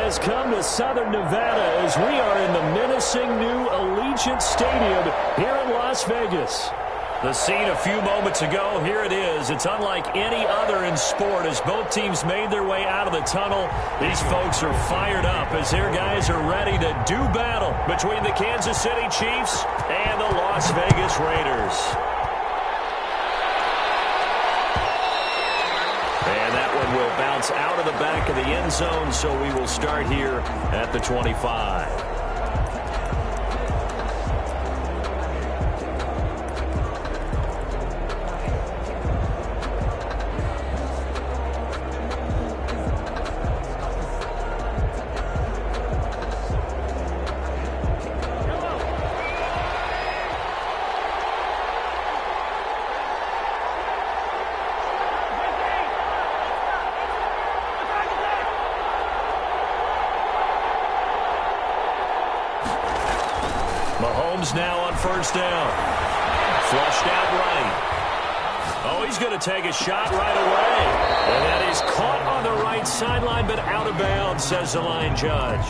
has come to Southern Nevada as we are in the menacing new Allegiant Stadium here in Las Vegas. The scene a few moments ago, here it is. It's unlike any other in sport as both teams made their way out of the tunnel. These folks are fired up as their guys are ready to do battle between the Kansas City Chiefs and the Las Vegas Raiders. And that one will bounce out of the back of the end zone, so we will start here at the 25. Mahomes now on first down. Flushed out right. Oh, he's going to take a shot right away. And that is caught on the right sideline, but out of bounds, says the line judge.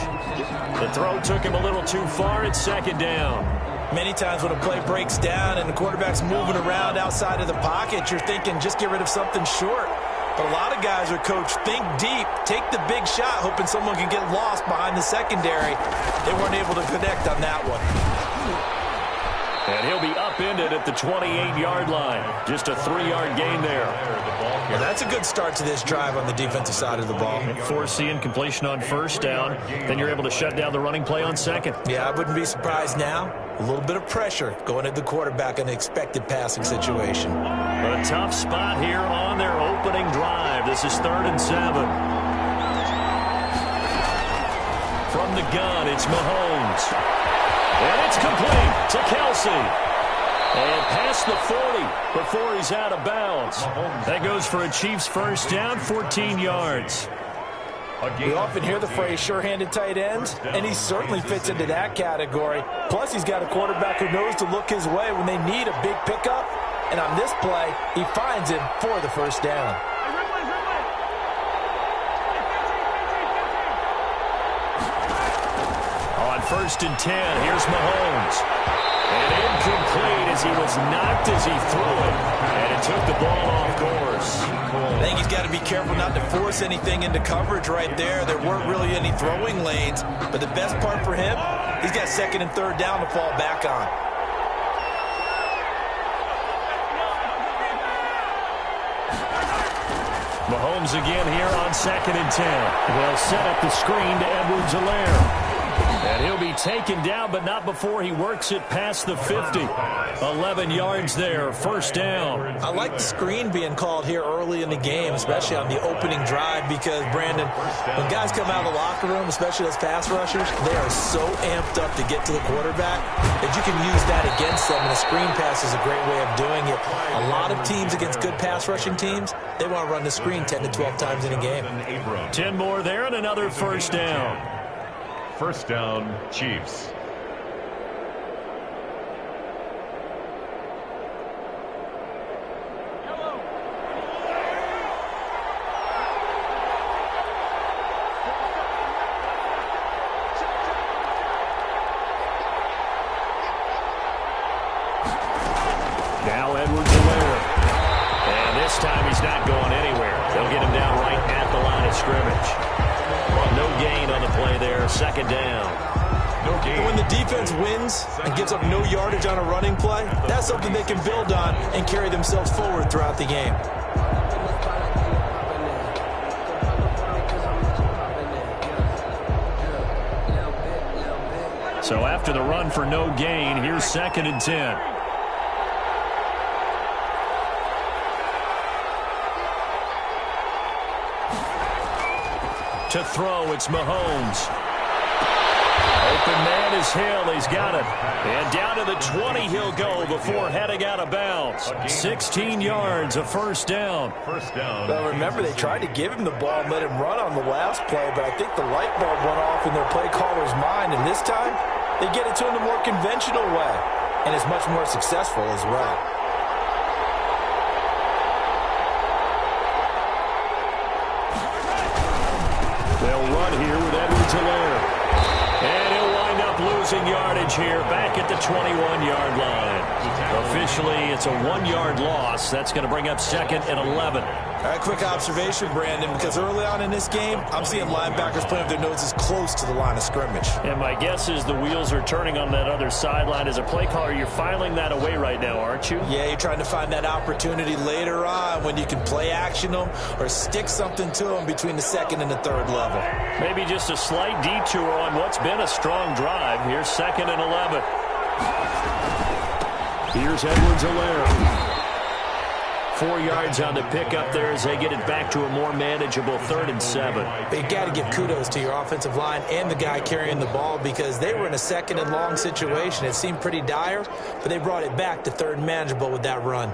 The throw took him a little too far. It's second down. Many times when a play breaks down and the quarterback's moving around outside of the pocket, you're thinking just get rid of something short. But a lot of guys are coached, think deep, take the big shot, hoping someone can get lost behind the secondary. They weren't able to connect on that one. And he'll be upended at the 28-yard line. Just a 3-yard gain there. Well, that's a good start to this drive on the defensive side of the ball. Force the incompletion on first down. Then you're able to shut down the running play on second. Yeah, I wouldn't be surprised now. A little bit of pressure going at the quarterback in an expected passing situation. A tough spot here on their opening drive. This is 3rd and 7. From the gun, it's Mahomes. And it's complete to Kelsey. And past the 40 before he's out of bounds. That goes for a Chiefs first down, 14 yards. We often hear the phrase sure-handed tight ends, and he certainly fits into that category. Plus, he's got a quarterback who knows to look his way when they need a big pickup. And on this play, he finds him for the first down. On 1st and 10, here's Mahomes. And incomplete as he was knocked as he threw it. And it took the ball off course. I think he's got to be careful not to force anything into coverage right there. There weren't really any throwing lanes. But the best part for him, he's got 2nd and 3rd down to fall back on. Mahomes again here on 2nd and 10. They'll set up the screen to Edwards-Helaire. And he'll be taken down, but not before he works it past the 50. 11 yards there, first down. I like the screen being called here early in the game, especially on the opening drive, because, Brandon, when guys come out of the locker room, especially those pass rushers, they are so amped up to get to the quarterback that you can use that against them, and a screen pass is a great way of doing it. A lot of teams against good pass rushing teams, they want to run the screen 10 to 12 times in a game. 10 more there and another first down. First down, Chiefs. Now Edwards-Helaire. And this time he's not going anywhere. They'll get him down right at the line of scrimmage. No gain on the play there, 2nd down. No gain. When the defense wins and gives up no yardage on a running play, that's something they can build on and carry themselves forward throughout the game. So after the run for no gain, here's 2nd and 10. To throw, it's Mahomes. Open man is Hill. He's got it. And down to the 20 he'll go before heading out of bounds. 16 yards, a first down. First down. Well, remember, they tried to give him the ball and let him run on the last play, but I think the light bulb went off in their play caller's mind, and this time they get it to him the more conventional way, and it's much more successful as well. They'll run here with Edwards. Edwards-Helaire. And he'll wind up losing yardage here back at the 21-yard line. Officially, it's a 1-yard loss. That's going to bring up 2nd and 11. All right, quick observation, Brandon, because early on in this game, I'm seeing linebackers playing with their noses close to the line of scrimmage. And my guess is the wheels are turning on that other sideline. As a play caller, you're filing that away right now, aren't you? Yeah, you're trying to find that opportunity later on when you can play action them or stick something to them between the 2nd and the 3rd level. Maybe just a slight detour on what's been a strong drive. Here's 2nd and 11. Here's Edwards-Helaire. 4 yards on the pickup there as they get it back to a more manageable 3rd and 7. But you got to give kudos to your offensive line and the guy carrying the ball because they were in a 2nd and long situation. It seemed pretty dire, but they brought it back to 3rd and manageable with that run.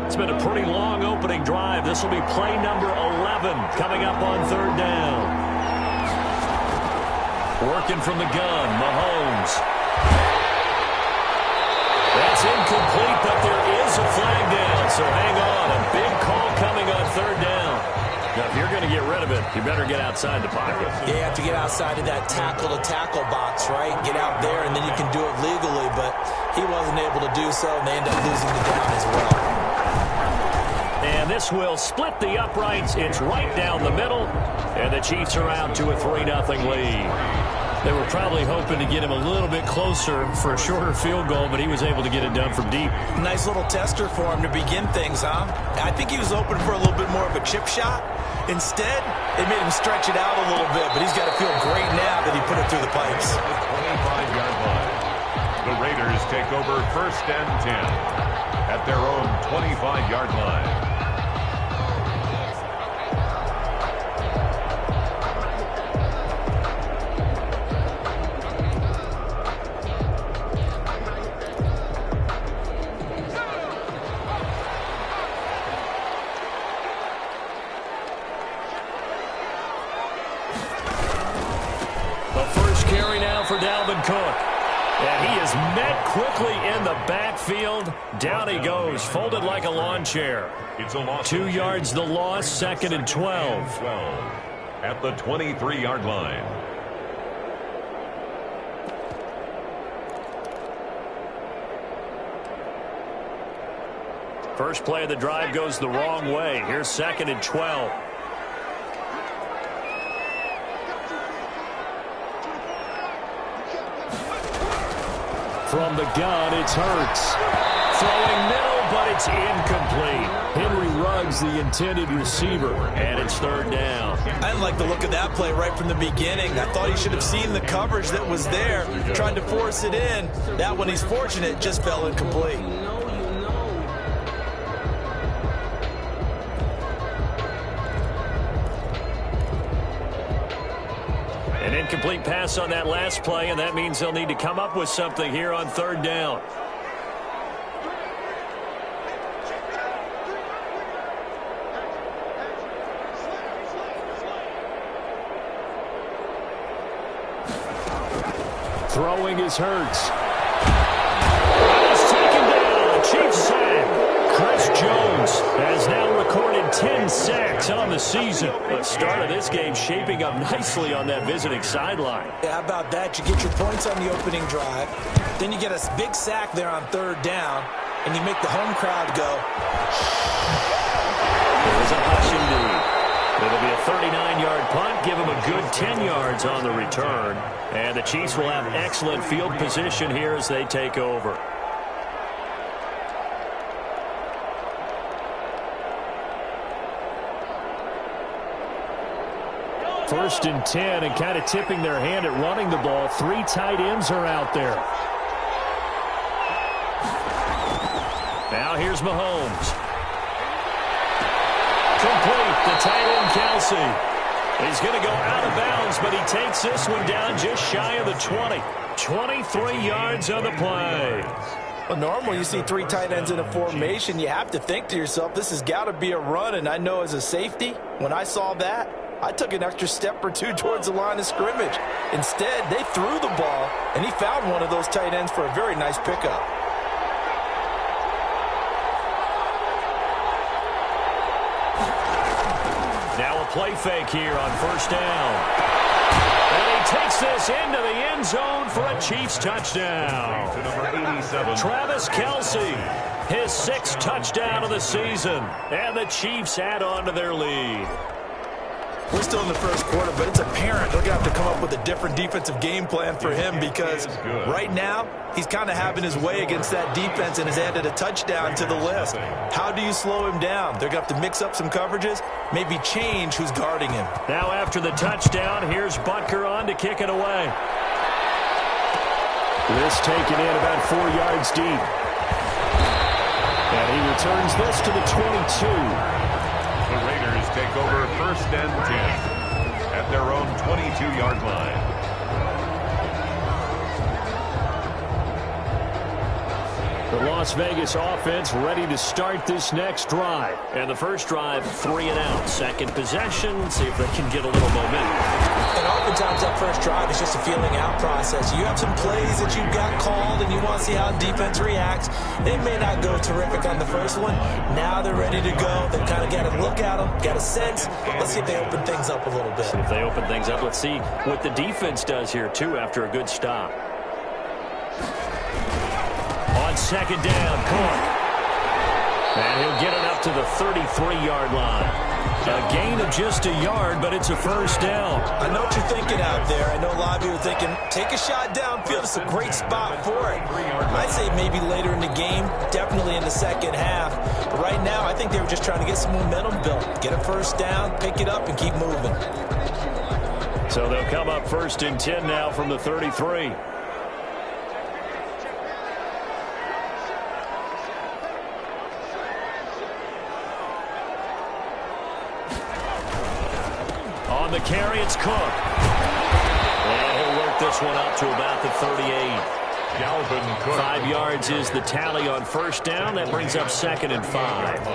It's been a pretty long opening drive. This will be play number 11 coming up on 3rd down. Working from the gun, Mahomes. That's incomplete, but there is a flag down, so hang on. A big call coming on 3rd down. Now, if you're going to get rid of it, you better get outside the pocket. Yeah, you have to get outside of that tackle-to-tackle box, right? Get out there, and then you can do it legally, but he wasn't able to do so, and they end up losing the down as well. And this will split the uprights. It's right down the middle. And the Chiefs are out to a 3-0 lead. They were probably hoping to get him a little bit closer for a shorter field goal, but he was able to get it done from deep. Nice little tester for him to begin things, huh? I think he was open for a little bit more of a chip shot. Instead, they made him stretch it out a little bit, but he's got to feel great now that he put it through the pipes. 25-yard line. The Raiders take over 1st and 10 at their own 25-yard line. And he is met quickly in the backfield. Down he goes, folded like a lawn chair. 2 yards the loss, 2nd and 12. At the 23-yard line. First play of the drive goes the wrong way. Here's 2nd and 12. From the gun, it's Hurts. Throwing middle, but it's incomplete. Henry Ruggs, the intended receiver, and it's 3rd down. I didn't like the look of that play right from the beginning. I thought he should have seen the coverage that was there, tried to force it in. That one, he's fortunate, just fell incomplete. An incomplete pass on that last play, and that means they'll need to come up with something here on 3rd down. Throwing is Hurts. He's taken down. Chiefs sack. Chris Jones has now recorded 10 sacks on the season. The start of this game shaping up nicely on that visiting sideline. Yeah, how about that? You get your points on the opening drive. Then you get a big sack there on 3rd down, and you make the home crowd go. There's a hush indeed. It'll be a 39-yard punt. Give them a good 10 yards on the return. And the Chiefs will have excellent field position here as they take over. First and 10, and kind of tipping their hand at running the ball. 3 tight ends are out there. Now here's Mahomes. Complete. The tight end, Kelsey. He's going to go out of bounds, but he takes this one down just shy of the 20. 23 yards on the play. Well, normally you see 3 tight ends in a formation. You have to think to yourself, this has got to be a run. And I know as a safety, when I saw that, I took an extra step or two towards the line of scrimmage. Instead, they threw the ball, and he found one of those tight ends for a very nice pickup. Now a play fake here on first down. And he takes this into the end zone for a Chiefs touchdown. Travis Kelce, his 6th touchdown of the season. And the Chiefs add on to their lead. We're still in the first quarter, but it's apparent they're going to have to come up with a different defensive game plan for him because right now he's kind of having his way against that defense and has added a touchdown to the list. How do you slow him down? They're going to have to mix up some coverages, maybe change who's guarding him. Now after the touchdown, here's Butker on to kick it away. This taken in about 4 yards deep. And he returns this to the 22. The Raiders take over first and 10 at their own 22-yard line. The Las Vegas offense ready to start this next drive. And the first drive, 3 and out. Second possession, see if they can get a little momentum. And oftentimes that first drive is just a feeling out process. You have some plays that you've got called and you want to see how defense reacts. They may not go terrific on the first one. Now they're ready to go. They've kind of got to look at them, got a sense. Let's see if they open things up a little bit. See if they open things up. Let's see what the defense does here, too, after a good stop. On second down, Cook. And he'll get it up to the 33-yard line. A gain of just a yard, but it's a first down. I know what you're thinking out there. I know a lot of you are thinking, take a shot downfield. It's a great spot for it. I'd say maybe later in the game, definitely in the second half. But right now, I think they were just trying to get some momentum built. Get a first down, pick it up, and keep moving. So they'll come up first and 10 now from the 33. On the carry, it's Cook. And he'll work this one up to about the 38. Galvin Cook. 5 yards is the tally on first down. That brings up second and 5.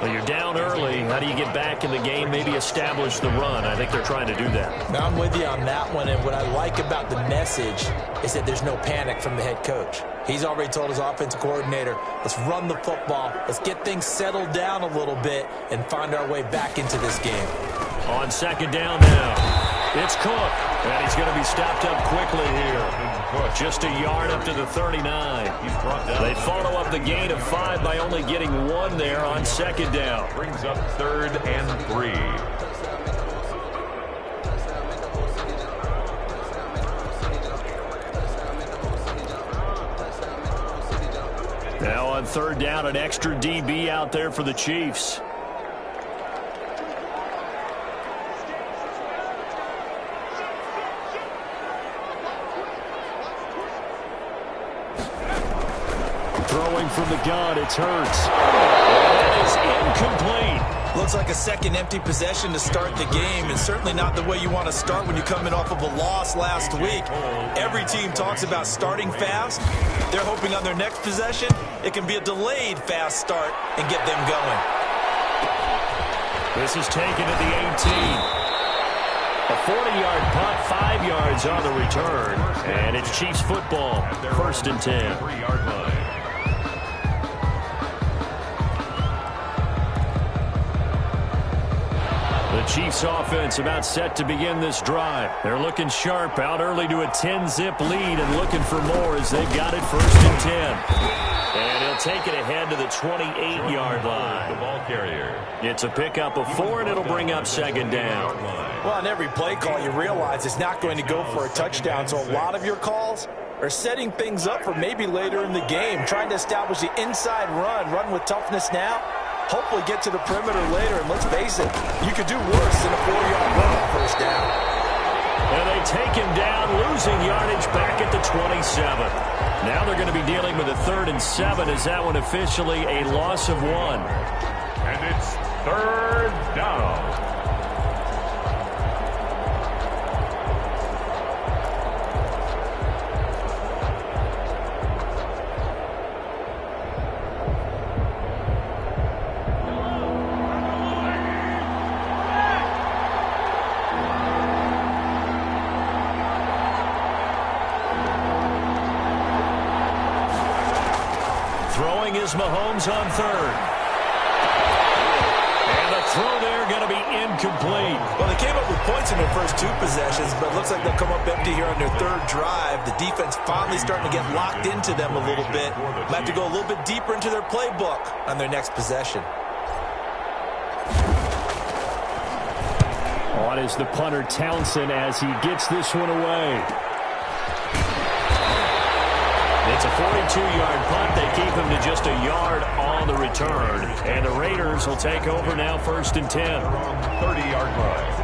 Well, you're down early. How do you get back in the game, maybe establish the run? I think they're trying to do that. Now, I'm with you on that one, and what I like about the message is that there's no panic from the head coach. He's already told his offensive coordinator, let's run the football, let's get things settled down a little bit and find our way back into this game. On second down now, it's Cook, and he's going to be stopped up quickly here. Just a yard up to the 39. They follow up the gain of 5 by only getting 1 there on second down. Brings up 3rd and 3. Now on third down, an extra DB out there for the Chiefs. Throwing from the gun, it's Hurts. That is incomplete. Looks like a second empty possession to start the game, and certainly not the way you want to start when you're coming off of a loss last week. Every team talks about starting fast. They're hoping on their next possession, it can be a delayed fast start and get them going. This is taken at the 18. A 40-yard punt, 5 yards on the return, and it's Chiefs football, first and 10. 3-yard line. The Chiefs offense about set to begin this drive. They're looking sharp, out early to a 10-zip lead and looking for more as they've got it first and 10. And he'll take it ahead to the 28-yard line. The ball carrier. It's a pickup of 4, and it'll bring up second down. Well, on every play call, you realize it's not going to go for a touchdown, so a lot of your calls are setting things up for maybe later in the game, trying to establish the inside run with toughness now, hopefully get to the perimeter later, and let's face it, you could do worse than a 4-yard run on first down. And they take him down, losing yardage back at the 27. Now they're going to be dealing with a 3rd and 7 as that one officially a loss of 1. And it's 3rd down. throwing is Mahomes on third. And the throw there going to be incomplete. Well, they came up with points in their first 2 possessions, but it looks like they'll come up empty here on their 3rd drive. The defense finally starting to get locked into them a little bit. Might have to go a little bit deeper into their playbook on their next possession. On is the punter Townsend as he gets this one away. It's a 42-yard punt. They keep him to just a yard on the return. And the Raiders will take over now 1st and 10. 30-yard line.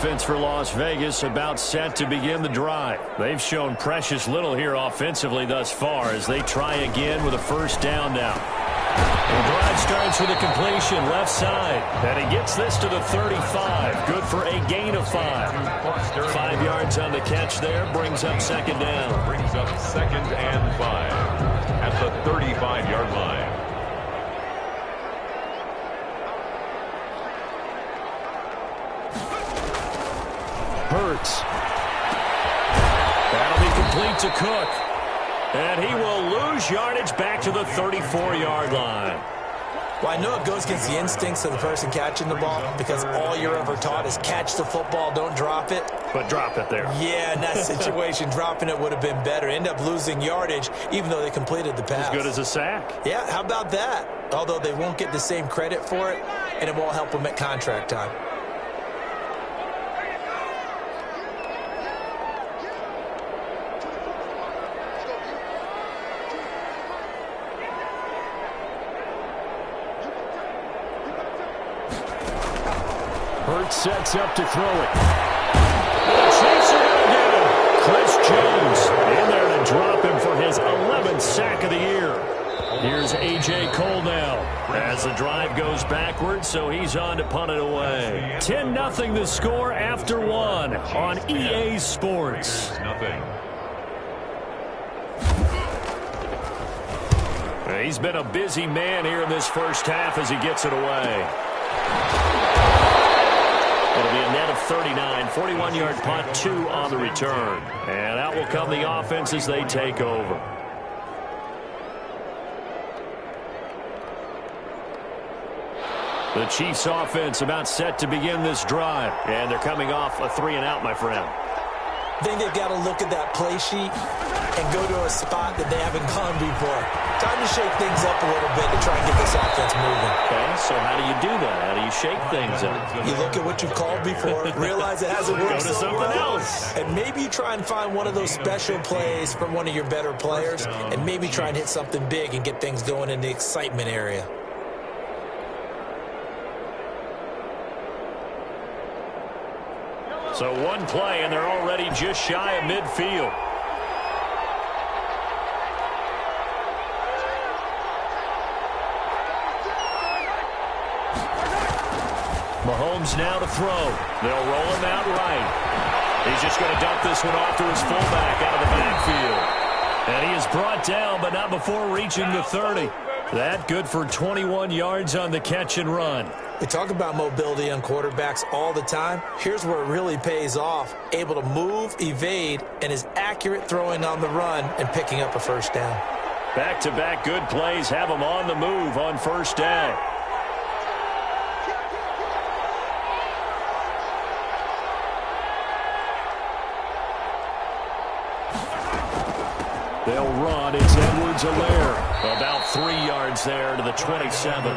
Offense for Las Vegas about set to begin the drive. They've shown precious little here offensively thus far as they try again with a 1st down now. The drive starts with a completion left side, and he gets this to the 35. Good for a gain of 5. 5 yards on the catch there, brings up 2nd down. Brings up 2nd and 5 at the 35-yard line. Hurts. That'll be complete to Cook. And he will lose yardage back to the 34-yard line. Well, I know it goes against the instincts of the person catching the ball because all you're ever taught is catch the football, don't drop it. But drop it there. Yeah, in that situation, dropping it would have been better. End up losing yardage even though they completed the pass. As good as a sack. Yeah, how about that? Although they won't get the same credit for it, and it won't help them at contract time. Hurts sets up to throw it. The Chiefs are going to get him. Chris Jones in there to drop him for his 11th sack of the year. Here's A.J. Cole now as the drive goes backwards, so he's on to punt it away. 10-0 the score after 1 on EA Sports. He's been a busy man here in this first half as he gets it away. It'll be a net of 39, 41-yard punt, 2 on the return. And out will come the offense as they take over. The Chiefs offense about set to begin this drive. And they're coming off a 3-and-out, my friend. I think they've got to look at that play sheet and go to a spot that they haven't gone before. Time to shake things up a little bit to try and get this offense moving. Okay, so how do you do that? How do you shake things up? You look at what you've called before, realize it hasn't worked Go to something else. and maybe you try and find one of those special plays from one of your better players, and maybe try and hit something big and get things going in the excitement area. So one play, and they're already just shy of midfield. Mahomes now to throw. They'll roll him out right. He's just going to dump this one off to his fullback out of the backfield. And he is brought down, but not before reaching the 30. That good for 21 yards on the catch and run. We talk about mobility on quarterbacks all the time. Here's where it really pays off. Able to move, evade, and is accurate throwing on the run and picking up a 1st down. Back-to-back good plays have him on the move on 1st down. They'll run. It's Edwards-Helaire. About 3 yards there to the 27.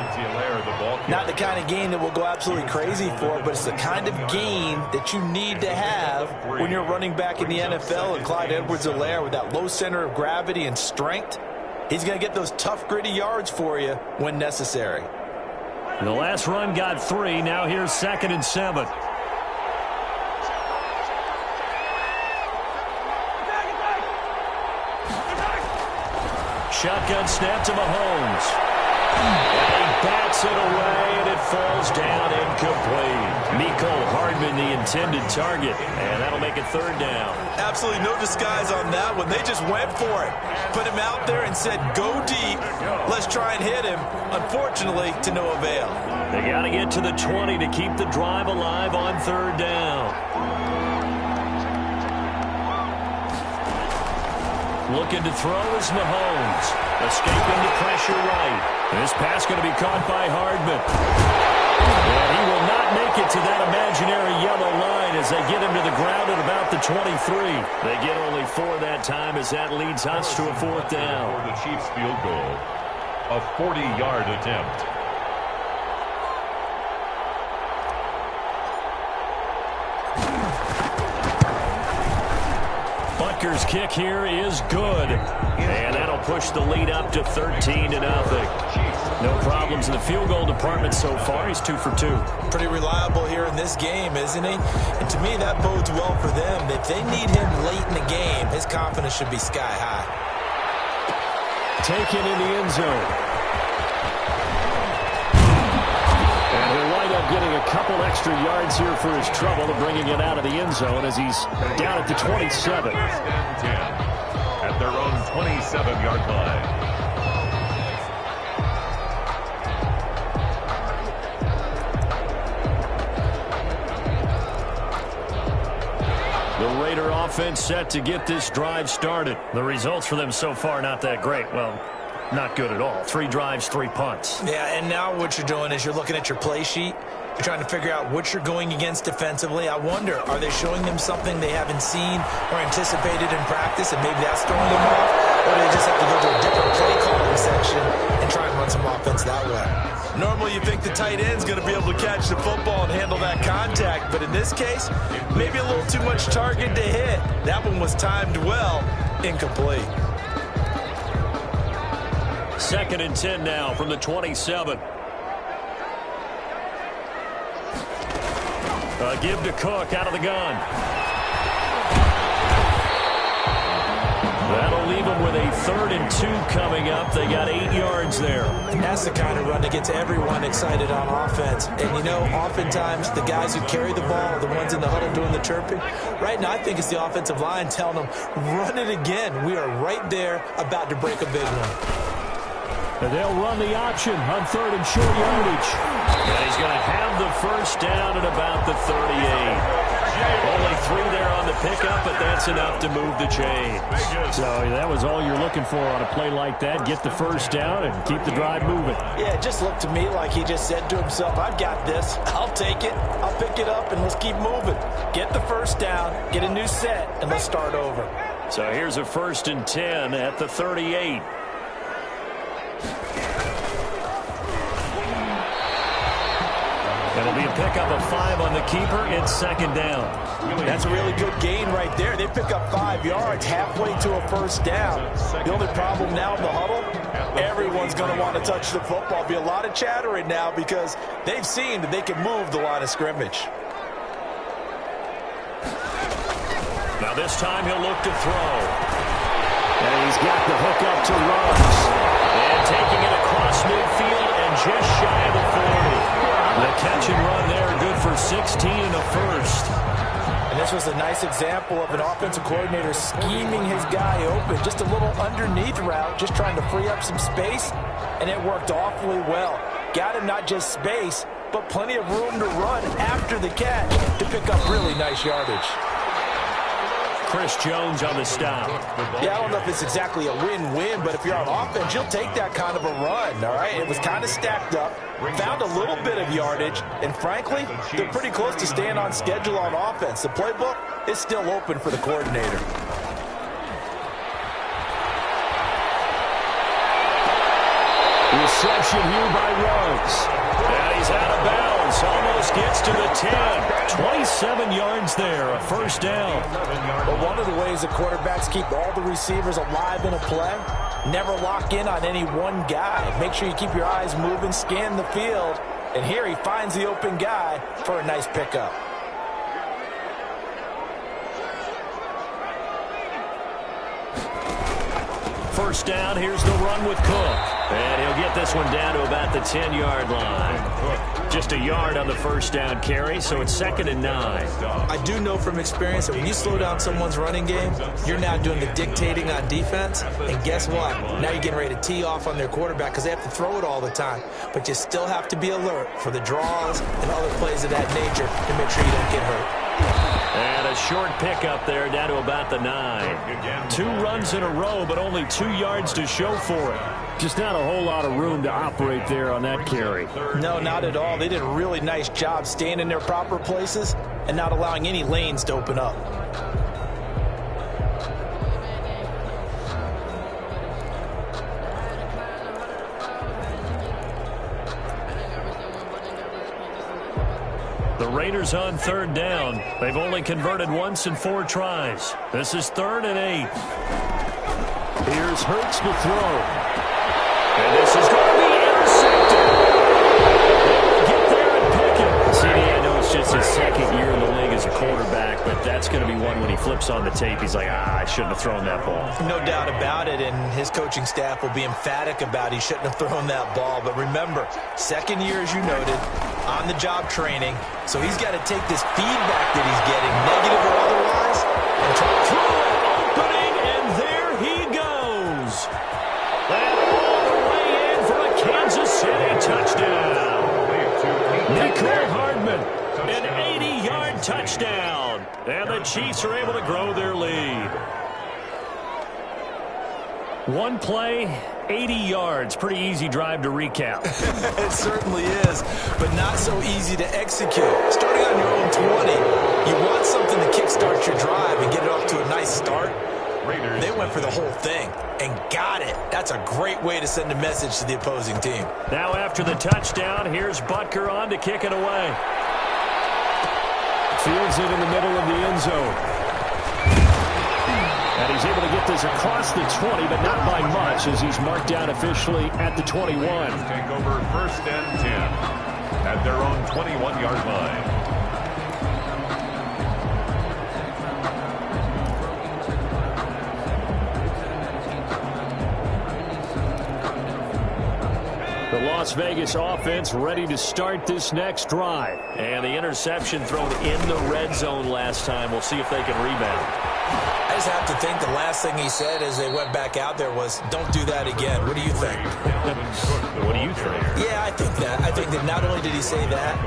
Not the kind of gain that we'll go absolutely crazy for, but it's the kind of gain that you need to have when you're running back in the NFL. And Clyde Edwards-Helaire with that low center of gravity and strength, he's going to get those tough, gritty yards for you when necessary. The last run got 3. Now here's 2nd and 7. Shotgun snap to Mahomes. And he bats it away, and it falls down incomplete. Mecole Hardman, the intended target, and that'll make it third down. Absolutely no disguise on that one. They just went for it. Put him out there and said, go deep. Let's try and hit him. Unfortunately, to no avail. They got to get to the 20 to keep the drive alive on third down. Looking to throw is Mahomes. Escaping the pressure right. This pass going to be caught by Hardman. And he will not make it to that imaginary yellow line as they get him to the ground at about the 23. They get only 4 that time as that leads us to a fourth down. For the Chiefs field goal, a 40-yard attempt. Butker's kick here is good. And that'll push the lead up to 13-0. No problems in the field goal department so far. He's 2 for 2. Pretty reliable here in this game, isn't he? And to me, that bodes well for them. If they need him late in the game, his confidence should be sky high. Taken in the end zone. And he'll wind up getting a couple extra yards here for his trouble, bringing it out of the end zone as he's down at the 27. 10 at their own 27-yard line. The Raider offense set to get this drive started. The results for them so far not that great. Well, not good at all. 3 drives, 3 punts. Yeah, and now what you're doing is you're looking at your play sheet. You're trying to figure out what you're going against defensively. I wonder, are they showing them something they haven't seen or anticipated in practice, and maybe that's throwing them off? Or do they just have to go to a different play calling section and try and run some offense that way? Normally you think the tight end's going to be able to catch the football and handle that contact, but in this case, maybe a little too much target to hit. That one was timed well, incomplete. 2nd and 10 now from the 27. Give to Cook out of the gun. That'll leave them with a 3rd and 2 coming up. They got 8 yards there. That's the kind of run that gets everyone excited on offense. And, you know, oftentimes the guys who carry the ball are the ones in the huddle doing the chirping. Right now, I think it's the offensive line telling them, run it again. We are right there about to break a big one. And they'll run the option on 3rd and short yardage. And he's going to have the first down at about the 38. Only 3 there on the pickup, but that's enough to move the chains. So that was all you're looking for on a play like that. Get the first down and keep the drive moving. Yeah, it just looked to me like he just said to himself, I've got this. I'll take it. I'll pick it up, and let's keep moving. Get the first down, get a new set, and let's start over. So here's a 1st and 10 at the 38. It'll be a pickup of 5 on the keeper. It's 2nd down. That's a really good gain right there. They pick up 5 yards halfway to a first down. The only problem now in the huddle, everyone's going to want to touch the football. Be a lot of chattering now because they've seen that they can move the line of scrimmage. Now this time he'll look to throw. And he's got the hook up to Ruggs. And taking it across midfield and just shy of the 40. The catch and run there, good for 16 and a first. And this was a nice example of an offensive coordinator scheming his guy open. Just a little underneath route, just trying to free up some space, and it worked awfully well. Got him not just space, but plenty of room to run after the catch to pick up really nice yardage. Chris Jones on the stop. Yeah, I don't know if it's exactly a win-win, but if you're on offense, you'll take that kind of a run, all right? It was kind of stacked up, found a little bit of yardage, and frankly, they're pretty close to staying on schedule on offense. The playbook is still open for the coordinator. Reception here by Ruggs. And he's out of bounds. Almost gets to the 10. 27 yards there. A first down. Well, one of the ways that quarterbacks keep all the receivers alive in a play, never lock in on any one guy. Make sure you keep your eyes moving, scan the field. And here he finds the open guy for a nice pickup. first down. Here's the run with Cook. And he'll get this one down to about the 10-yard line. Just a yard on the first down carry, so it's 2nd and 9. I do know from experience that when you slow down someone's running game, you're now doing the dictating on defense. And guess what? Now you're getting ready to tee off on their quarterback because they have to throw it all the time. But you still have to be alert for the draws and other plays of that nature to make sure you don't get hurt. And a short pickup there down to about the 9. 2 runs in a row, but only 2 yards to show for it. Just not a whole lot of room to operate there on that carry. No, not at all. They did a really nice job staying in their proper places and not allowing any lanes to open up. The Raiders on 3rd down. They've only converted once in 4 tries. This is 3rd and 8. Here's Hurts to throw. And this is going to be intercepted. Get there and pick it. CD, I know it's just his 2nd year in the league as a quarterback, but that's going to be one when he flips on the tape. He's like, I shouldn't have thrown that ball. No doubt about it, and his coaching staff will be emphatic about he shouldn't have thrown that ball. But remember, 2nd year, as you noted, on-the-job training, so he's got to take this feedback that he's getting, negative or otherwise, and try to throw it. Opening, and there he goes. And all the way in for a Kansas City touchdown. Nicole Hardman, an 80-yard touchdown. And the Chiefs are able to grow their lead. One play, 80 yards. Pretty easy drive to recap. It certainly is, but not so easy to execute. Starting on your own 20, you want something to kickstart your drive and get it off to a nice start. They went for the whole thing and got it. That's a great way to send a message to the opposing team. Now after the touchdown, here's Butker on to kick it away. Fields it in the middle of the end zone. And he's able to get this across the 20, but not by much as he's marked down officially at the 21. Take over 1st and 10 at their own 21-yard line. The Las Vegas offense ready to start this next drive. And the interception thrown in the red zone last time. We'll see if they can rebound. I just have to think the last thing he said as they went back out there was, don't do that again. What do you think? What do you think? Yeah, I think that. I think that not only did he say that,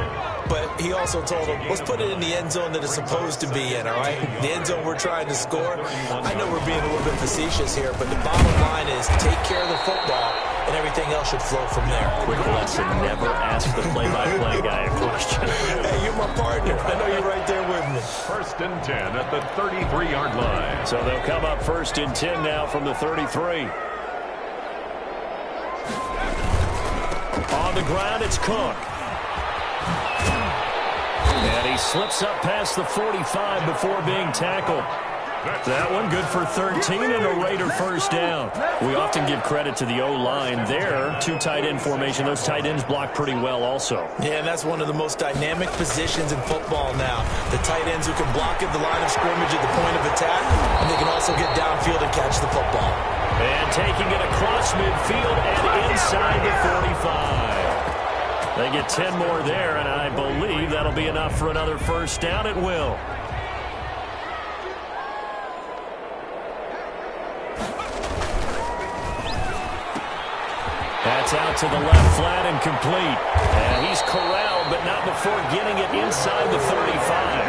but he also told them, let's put it in the end zone that it's supposed to be in, all right? The end zone we're trying to score. I know we're being a little bit facetious here, but the bottom line is take care of the football, and everything else should flow from there. Quick lesson, never ask the play-by-play guy a question. Hey, you're my partner. I know you're right there with me. 1st and 10 at the 33-yard line. So they'll come up 1st and 10 now from the 33. On the ground, it's Cook. And he slips up past the 45 before being tackled. That one good for 13 and a Raider first down. We often give credit to the O-line there. 2 tight end formation. Those tight ends block pretty well also. Yeah, and that's one of the most dynamic positions in football now. The tight ends who can block at the line of scrimmage at the point of attack, and they can also get downfield and catch the football. And taking it across midfield and inside the 45. They get 10 more there, and I believe that'll be enough for another first down. It will. That's out to the left flat and complete. And he's corralled, but not before getting it inside the 35.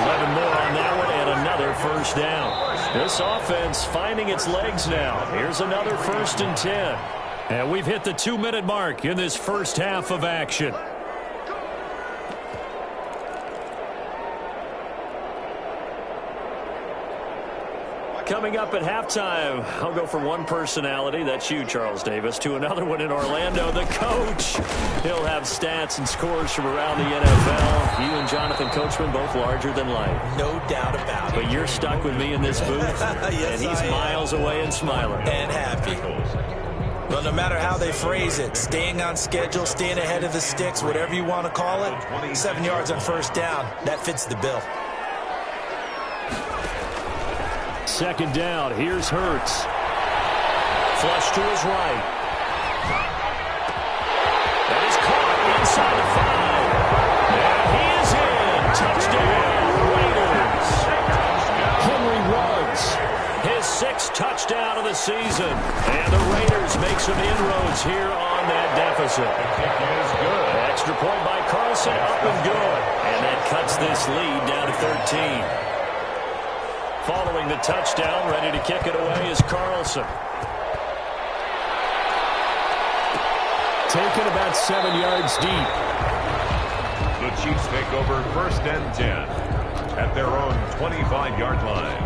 11 more on that one and another first down. This offense finding its legs now. Here's another 1st and 10. And we've hit the 2-minute mark in this first half of action. Coming up at halftime, I'll go from one personality, that's you, Charles Davis, to another one in Orlando, the coach. He'll have stats and scores from around the NFL. You and Jonathan Coachman, both larger than life. No doubt about it. But you're stuck with me in this booth, yes, and he's miles away and smiling. And happy. Well, no matter how they phrase it, staying on schedule, staying ahead of the sticks, whatever you want to call it, 7 yards on first down, that fits the bill. 2nd down, here's Hurts. flush to his right. That is caught inside the 5. And he is in. Touchdown, Raiders. Henry Ruggs, his 6th touchdown of the season. And the Raiders make some inroads here on that deficit. The kick is good. Extra point by Carlson, up and good. And that cuts this lead down to 13. Following the touchdown, ready to kick it away is Carlson. Taken about 7 yards deep. The Chiefs take over 1st and 10 at their own 25-yard line.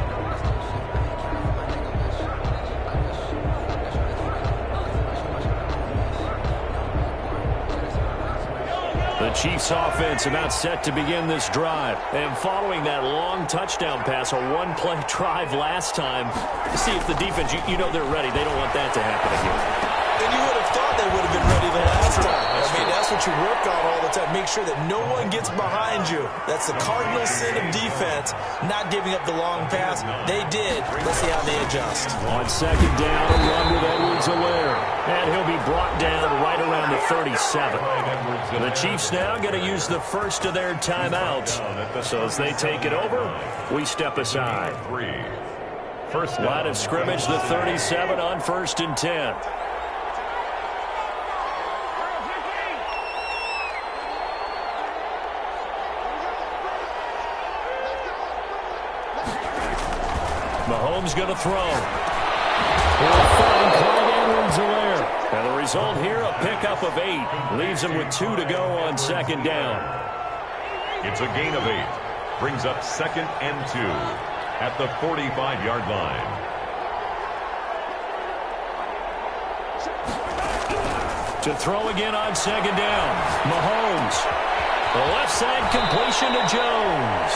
The Chiefs offense about set to begin this drive. And following that long touchdown pass, a one-play drive last time, see if the defense, you know they're ready. They don't want that to happen again. And you would have thought they would have been ready the last time. I mean, that's what you work on all the time. Make sure that no one gets behind you. That's the cardinal sin of defense, not giving up the long pass. They did. Let's see how they adjust. On 2nd down, a run with Edwards-Helaire. And he'll be brought down right around the 37. The Chiefs now going to use the first of their timeouts. So as they take it over, we step aside. First line of scrimmage, the 37 on 1st and 10. Mahomes going to throw. He'll find Clyde Edwards-Helaire. And the result here, a pickup of 8. Leaves him with 2 to go on 2nd down. It's a gain of 8. Brings up 2nd and 2 at the 45-yard line. To throw again on 2nd down. Mahomes. The left side completion to Jones.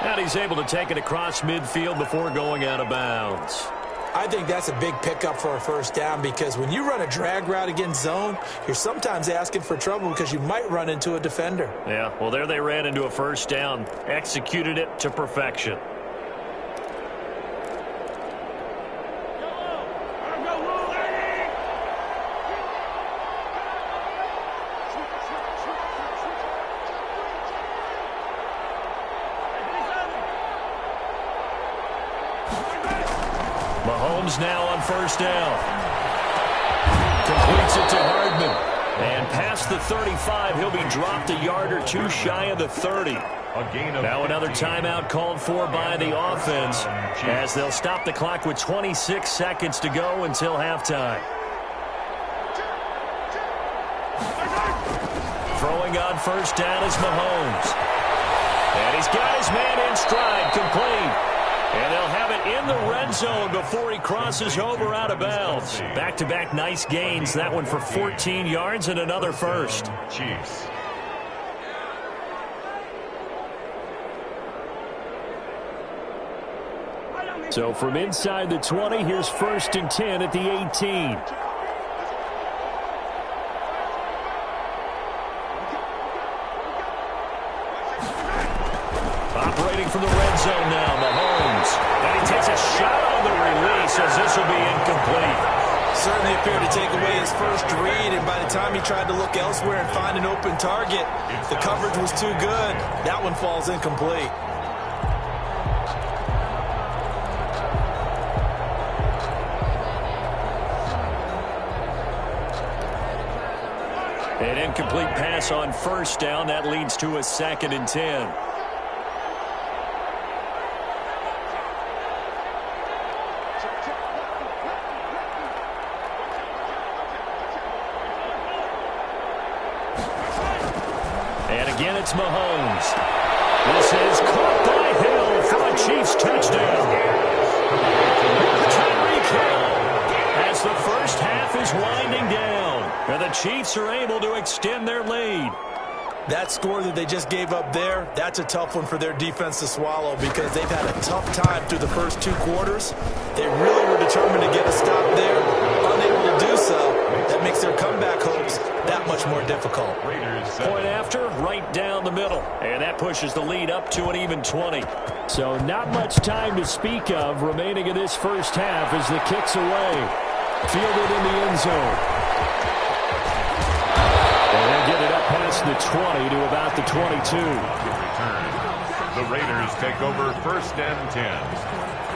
And he's able to take it across midfield before going out of bounds. I think that's a big pickup for a 1st down because when you run a drag route against zone, you're sometimes asking for trouble because you might run into a defender. Yeah, well, there they ran into a 1st down. Executed it to perfection. Mahomes now on 1st down. Completes it to Hardman. And past the 35, he'll be dropped a yard or 2 shy of the 30. Now another timeout called for by the offense as they'll stop the clock with 26 seconds to go until halftime. Throwing on 1st down is Mahomes. And he's got his man in stride, complete. And they'll have it in the red zone before he crosses over out of bounds. Back-to-back nice gains. That one for 14 yards and another first. Chiefs. So from inside the 20, here's 1st and 10 at the 18. Operating from the red zone now, Mahomes. And he takes a shot on the release as this will be incomplete. Certainly appeared to take away his first read, and by the time he tried to look elsewhere and find an open target, the coverage was too good. That one falls incomplete. An incomplete pass on 1st down. That leads to a 2nd and 10. Again, it's Mahomes. This is caught by Hill for a Chiefs touchdown. Tyreek Hill as the first half is winding down. And the Chiefs are able to extend their lead. That score that they just gave up there, that's a tough one for their defense to swallow because they've had a tough time through the first 2 quarters. They really were determined to get a stop there. Unable to do so, that makes their comeback hopes that much more difficult. Point after, right down the middle. And that pushes the lead up to an even 20. So not much time to speak of remaining in this first half as the kick's away. Fielded in the end zone. And they'll get it up past the 20 to about the 22. The Raiders take over 1st and 10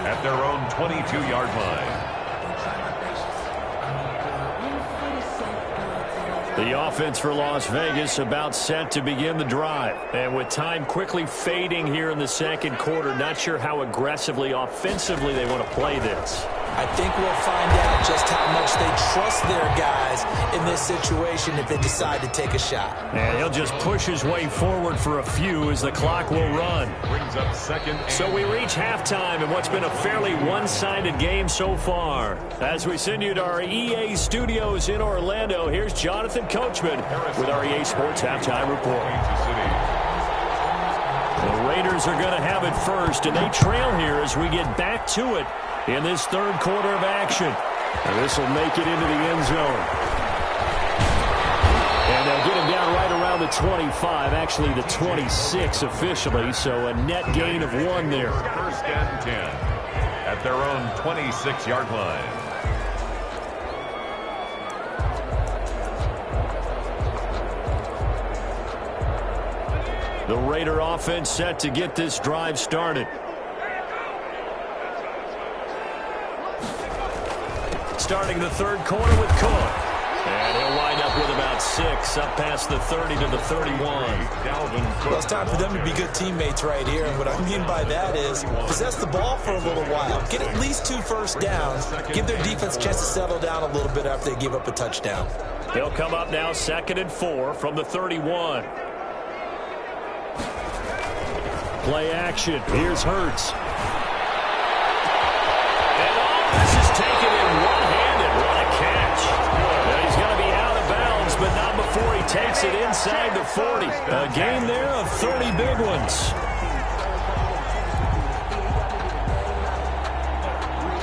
at their own 22-yard line. The offense for Las Vegas about set to begin the drive. And with time quickly fading here in the second quarter, not sure how aggressively, offensively they want to play this. I think we'll find out just how much they trust their guys in this situation if they decide to take a shot. And he'll just push his way forward for a few as the clock will run. Brings up 2nd. So we reach halftime in what's been a fairly one-sided game so far. As we send you to our EA studios in Orlando, here's Jonathan Coachman with our EA Sports Halftime Report. The Raiders are going to have it first, and they trail here as we get back to it in this third quarter of action. And this will make it into the end zone. And they'll get him down right around the 25, actually the 26 officially, so a net gain of 1 there. 1st and 10 at their own 26-yard line. The Raider offense set to get this drive started. Starting the third quarter with Cook. And he'll wind up with about 6, up past the 30 to the 31. Well, it's time for them to be good teammates right here. And what I mean by that is possess the ball for a little while. Get at least 2 first downs. Give their defense a chance to settle down a little bit after they give up a touchdown. They'll come up now 2nd and 4 from the 31. Play action. Here's Hurts. And this is taken in one-handed. What a catch. Now he's going to be out of bounds, but not before he takes it inside the 40. A gain there of 30 big ones.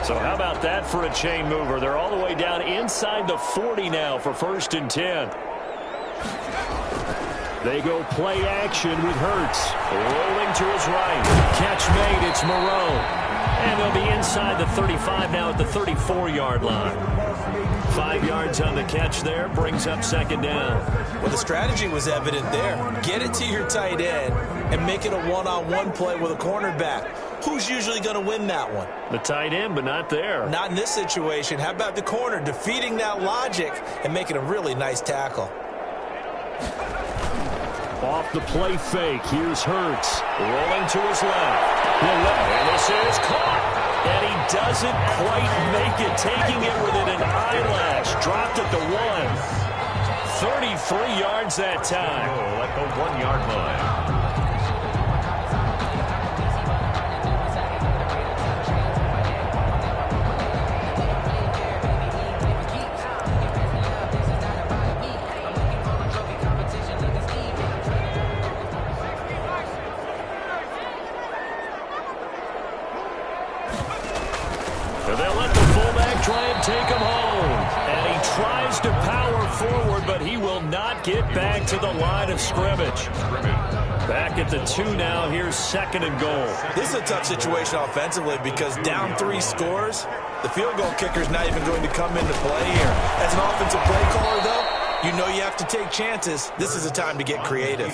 So how about that for a chain mover? They're all the way down inside the 40 now for 1st and 10. They go play action with Hurts. Rolling to his right. Catch made. It's Moreau. And they'll be inside the 35 now at the 34-yard line. 5 yards on the catch there. Brings up 2nd down. Well, the strategy was evident there. Get it to your tight end and make it a one-on-one play with a cornerback. Who's usually going to win that one? The tight end, but not there. Not in this situation. How about the corner defeating that logic and making a really nice tackle? Off the play fake, here's Hurts. Rolling to his left. And this is caught. And he doesn't quite make it. Taking it within an eyelash. Dropped at the 1. 33 yards that time. At the 1-yard line. They'll let the fullback try and take him home. And he tries to power forward, but he will not get back to the line of scrimmage. Back at the 2 now. Here's 2nd and goal. This is a tough situation offensively because down 3 scores, the field goal kicker's not even going to come into play here. As an offensive play caller, though, you know you have to take chances. This is a time to get creative.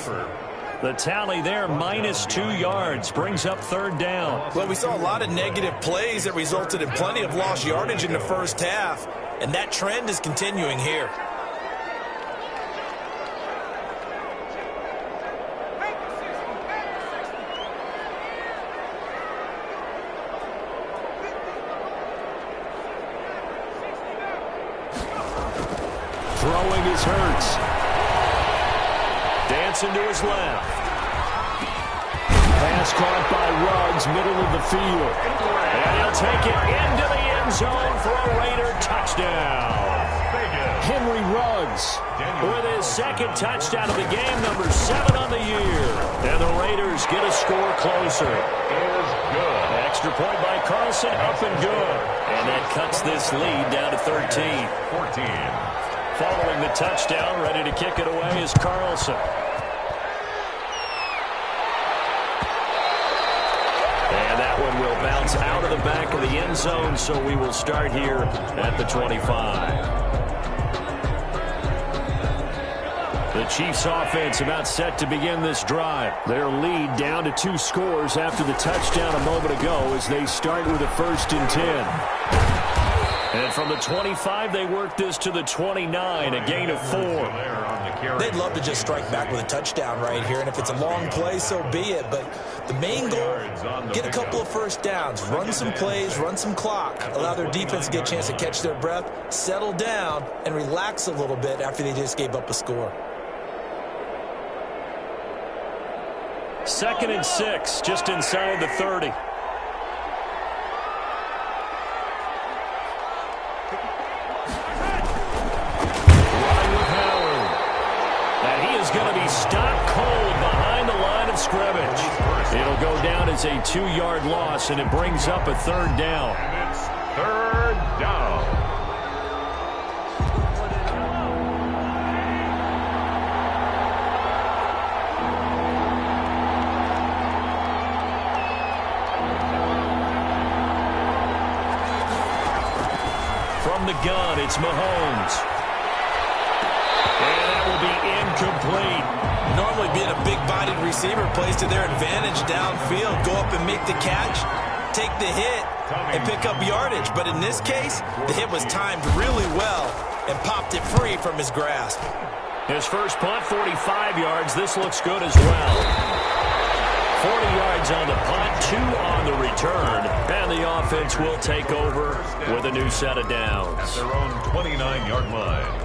The tally there, -2 yards, brings up 3rd down. Well, we saw a lot of negative plays that resulted in plenty of lost yardage in the first half, and that trend is continuing here. Throwing his Hurts. Dancing to his left. Pass caught by Ruggs, middle of the field. And he'll take it into the end zone for a Raider touchdown. Henry Ruggs with his 2nd touchdown of the game, number 7 on the year. And the Raiders get a score closer. Is good. Extra point by Carlson, up and good. And that cuts this lead down to 13. 14. Following the touchdown, ready to kick it away is Carlson. And that one will bounce It's out of the back of the end zone, so we will start here at the 25. The Chiefs offense about set to begin this drive. Their lead down to 2 scores after the touchdown a moment ago as they start with a 1st and 10. And from the 25, they work this to the 29, a gain of 4. They'd love to just strike back with a touchdown right here, and if it's a long play, so be it. But the main goal, get a couple of first downs, run some plays, run some clock, allow their defense to get a chance to catch their breath, settle down, and relax a little bit after they just gave up a score. 2nd and 6, just inside the 30. Going to be stopped cold behind the line of scrimmage. It'll go down as a 2-yard loss, and it brings up a 3rd down. And it's 3rd down. From the gun, it's Mahomes. Complete. Normally being a big-bodied receiver plays to their advantage downfield. Go up and make the catch, take the hit, and pick up yardage. But in this case, the hit was timed really well and popped it free from his grasp. His first punt, 45 yards. This looks good as well. 40 yards on the punt, 2 on the return. And the offense will take over with a new set of downs. At their own 29-yard line.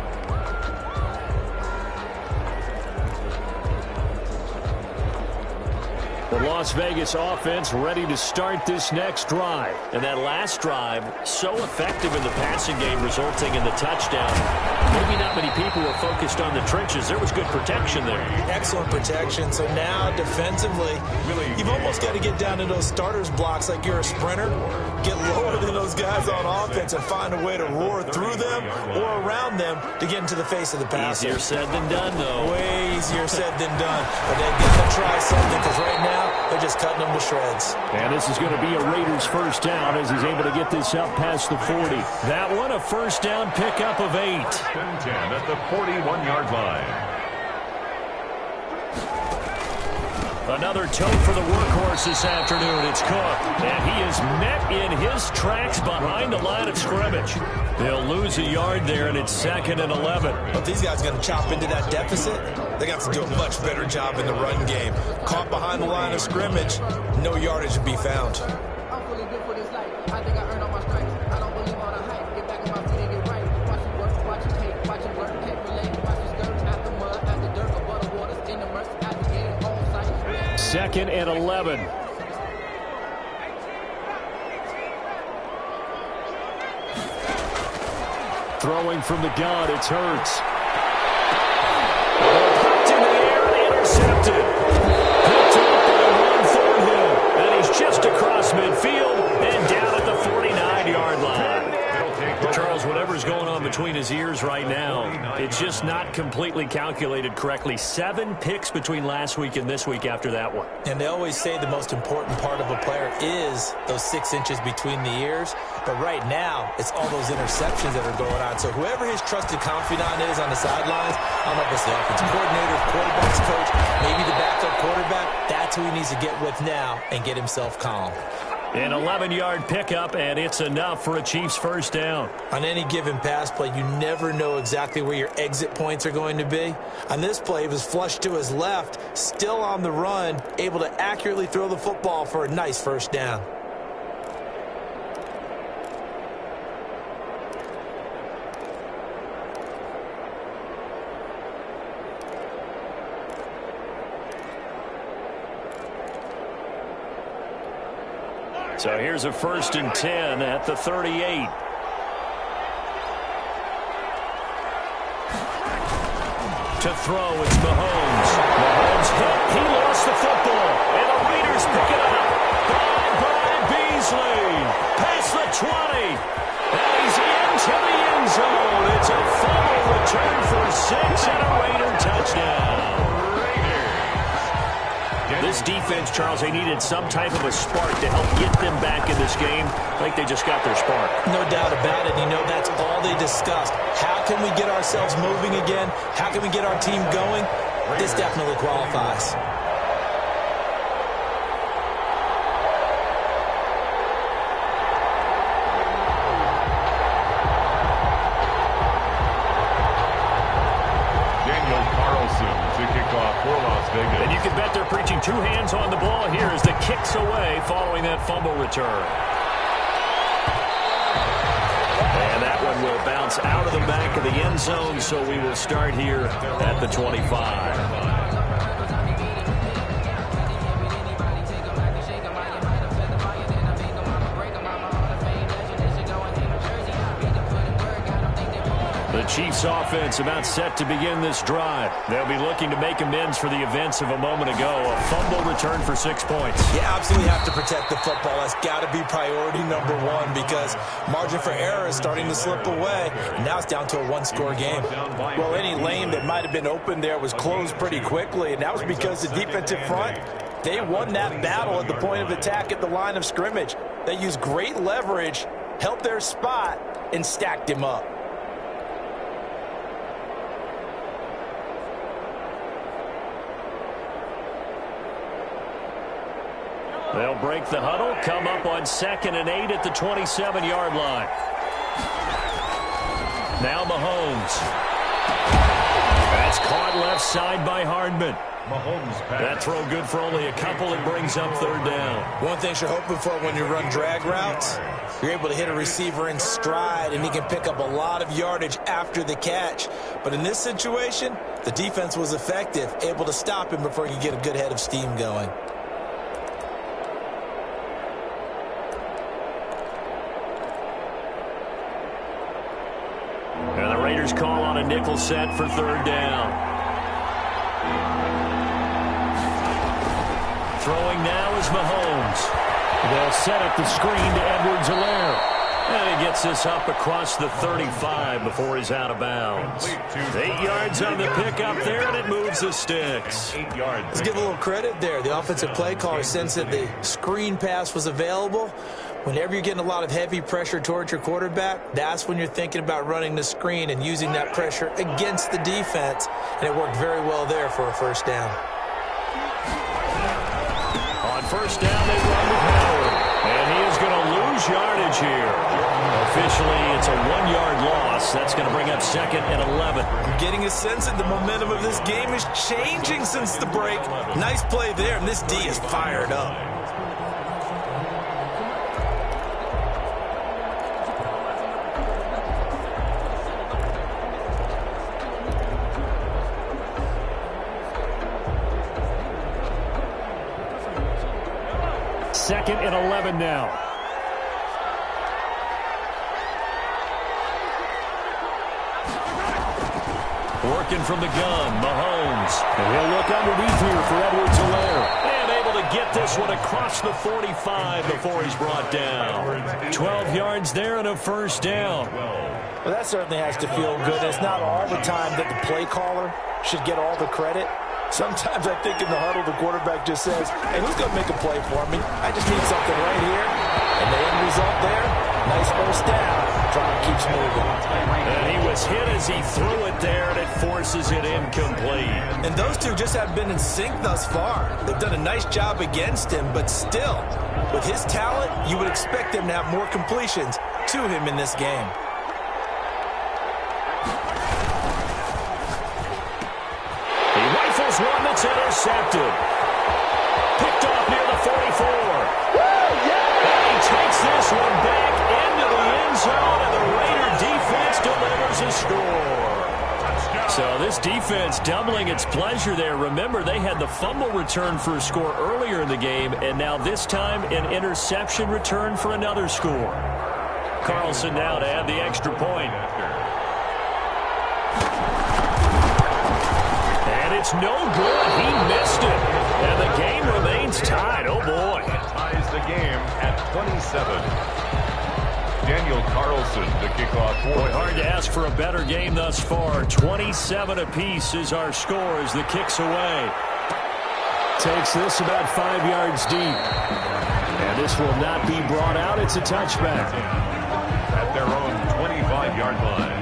The Las Vegas offense ready to start this next drive. And that last drive, so effective in the passing game, resulting in the touchdown. Maybe not many people were focused on the trenches. There was good protection there. Excellent protection. So now, defensively, you've almost got to get down to those starters blocks like you're a sprinter. Get lower than those guys on offense and find a way to roar through them or around them to get into the face of the passer. Easier said than done, though. Way easier said than done. But they got to try something because right now, they're just cutting them to shreds. And this is going to be a Raiders 1st down as he's able to get this up past the 40. That one, a 1st down pickup of 8. 10 at the 41-yard line. Another tote for the workhorse this afternoon. It's Cook. And he is met in his tracks behind the line of scrimmage. They'll lose a yard there, and it's 2nd and 11. But these guys are going to chop into that deficit. They got to do a much better job in the run game. Caught behind the line of scrimmage, no yardage to be found. I'm fully good for this life. I think I earned all my stripes. I don't believe all the hype. Get back on my feet and get right. Watch it work, watch it hate, watch it work, can't relate. Watch it skirt at the mud, at the dirt, above the waters, in the murk, at the game, on sight. 2nd and 11. Throwing from the gun, it's Hurts. Hooked in the air and intercepted. Picked up by Thornhill. And he's just across midfield and down at the 49-yard line. Charles, whatever's going on between his ears right now, it's just not completely calculated correctly. 7 picks between last week and this week after that one. And they always say the most important part of a player is those 6 inches between the ears. But right now, it's all those interceptions that are going on. So whoever his trusted confidant is on the sidelines, I don't know if it's the offensive coordinator, quarterback's coach, maybe the backup quarterback, that's who he needs to get with now and get himself calm. An 11-yard pickup, and it's enough for a Chiefs 1st down. On any given pass play, you never know exactly where your exit points are going to be. On this play, he was flushed to his left, still on the run, able to accurately throw the football for a nice 1st down. So here's a 1st and 10 at the 38. To throw, it's Mahomes. Mahomes hit. He lost the football. And the Raiders pick it up. By Beasley. Past the 20. And he's into the end zone. It's a fumble return for 6 and a Raider touchdown. This defense defense, Charles, they needed some type of a spark to help get them back in this game. I think they just got their spark. No doubt about it. You know, that's all they discussed. How can we get ourselves moving again? How can we get our team going? This definitely qualifies. And you can bet they're preaching two hands on the ball here as the kick's away following that fumble return. And that one will bounce out of the back of the end zone, so we will start here at the 25. The Chiefs offense about set to begin this drive. They'll be looking to make amends for the events of a moment ago. A fumble return for 6 points. You absolutely have to protect the football. That's got to be priority number one because margin for error is starting to slip away. And now it's down to a one-score game. Well, any lane that might have been open there was closed pretty quickly, and that was because the defensive front, they won that battle at the point of attack at the line of scrimmage. They used great leverage, held their spot, and stacked him up. They'll break the huddle, come up on 2nd and 8 at the 27-yard line. Now Mahomes. That's caught left side by Hardman. That throw good for only a couple. It brings up 3rd down. One thing you're hoping for when you run drag routes, you're able to hit a receiver in stride, and he can pick up a lot of yardage after the catch. But in this situation, the defense was effective, able to stop him before he could get a good head of steam going. And the Raiders call on a nickel set for 3rd down. Throwing now is Mahomes. They'll set up the screen to Edwards-Helaire. And he gets this up across the 35 before he's out of bounds. 8 yards on the pickup there, and it moves the sticks. 8 yards. Let's give a little credit there. The offensive play caller sensed that the screen pass was available. Whenever you're getting a lot of heavy pressure towards your quarterback, that's when you're thinking about running the screen and using that pressure against the defense. And it worked very well there for a 1st down. On 1st down, they run with Howard. And he is going to lose yardage here. Officially, it's a 1-yard loss. That's going to bring up 2nd and 11. I'm getting a sense that the momentum of this game is changing since the break. Nice play there, and this D is fired up. Second and 11 now. Working from the gun, Mahomes. And he'll look underneath here for Edwards-Helaire. And able to get this one across the 45 before he's brought down. 12 yards there and a 1st down. Well, that certainly has to feel good. It's not all the time that the play caller should get all the credit. Sometimes I think in the huddle, the quarterback just says, hey, who's going to make a play for me? I just need something right here. And the end result there, nice 1st down. Drive keeps moving. And he was hit as he threw it there, and it forces it incomplete. And those two just have been in sync thus far. They've done a nice job against him, but still, with his talent, you would expect him to have more completions to him in this game. One that's intercepted. Picked off near the 44. And he takes this one back into the end zone, and the Raider defense delivers a score. So this defense doubling its pleasure there. Remember, they had the fumble return for a score earlier in the game, and now this time an interception return for another score. Carlson now to add the extra point. It's no good. He missed it. And the game remains tied. Oh, boy. It ties the game at 27. Daniel Carlson, the kickoff. Boy, hard to ask for a better game thus far. 27 apiece is our score as the kick's away. takes this about 5 yards deep. And this will not be brought out. It's a touchback. At their own 25-yard line.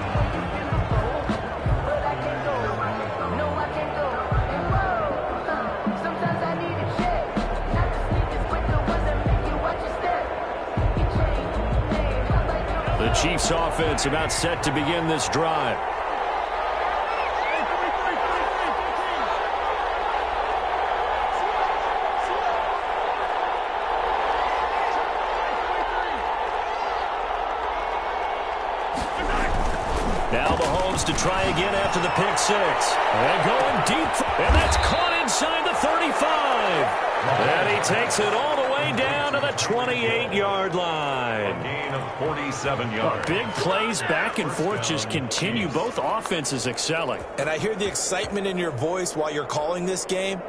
The Chiefs offense about set to begin this drive. Now Mahomes to try again after the pick six. And going deep. And that's caught inside the 35. And he takes it all the way down to the 28-yard line. A gain of 47 yards. Big plays back and forth just continue. Both offenses excelling. And I hear the excitement in your voice while you're calling this game.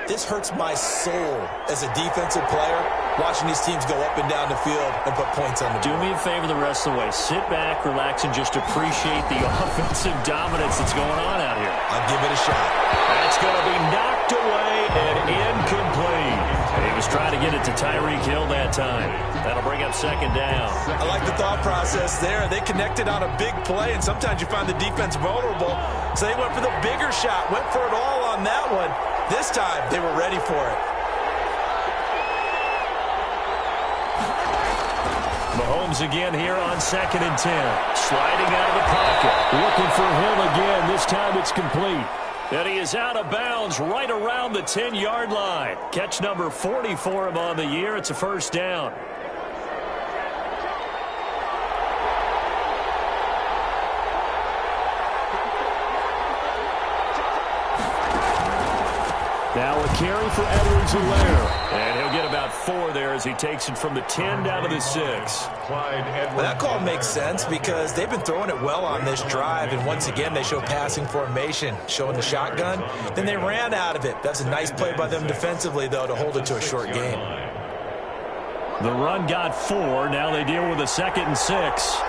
This hurts my soul as a defensive player, watching these teams go up and down the field and put points on the board. Do me a favor the rest of the way. Sit back, relax, and just appreciate the offensive dominance that's going on out here. I'll give it a shot. That's going to be knocked away and incomplete. He was trying to get it to Tyreek Hill that time. That'll bring up second down. I like the thought process there. They connected on a big play, and sometimes you find the defense vulnerable. So they went for the bigger shot, went for it all on that one. This time, they were ready for it. Mahomes again here on 2nd and 10. Sliding out of the pocket. Looking for Hill again. This time it's complete. And he is out of bounds right around the 10-yard line. Catch number 40 for him on the year. It's a first down. Now a carry for Edwards-Helaire. And he'll get about 4 there as he takes it from the 10 down to the 6. Well, that call makes sense because they've been throwing it well on this drive, and once again they show passing formation, showing the shotgun. Then they ran out of it. That's a nice play by them defensively, though, to hold it to a short game. The run got 4. Now they deal with a 2nd and 6.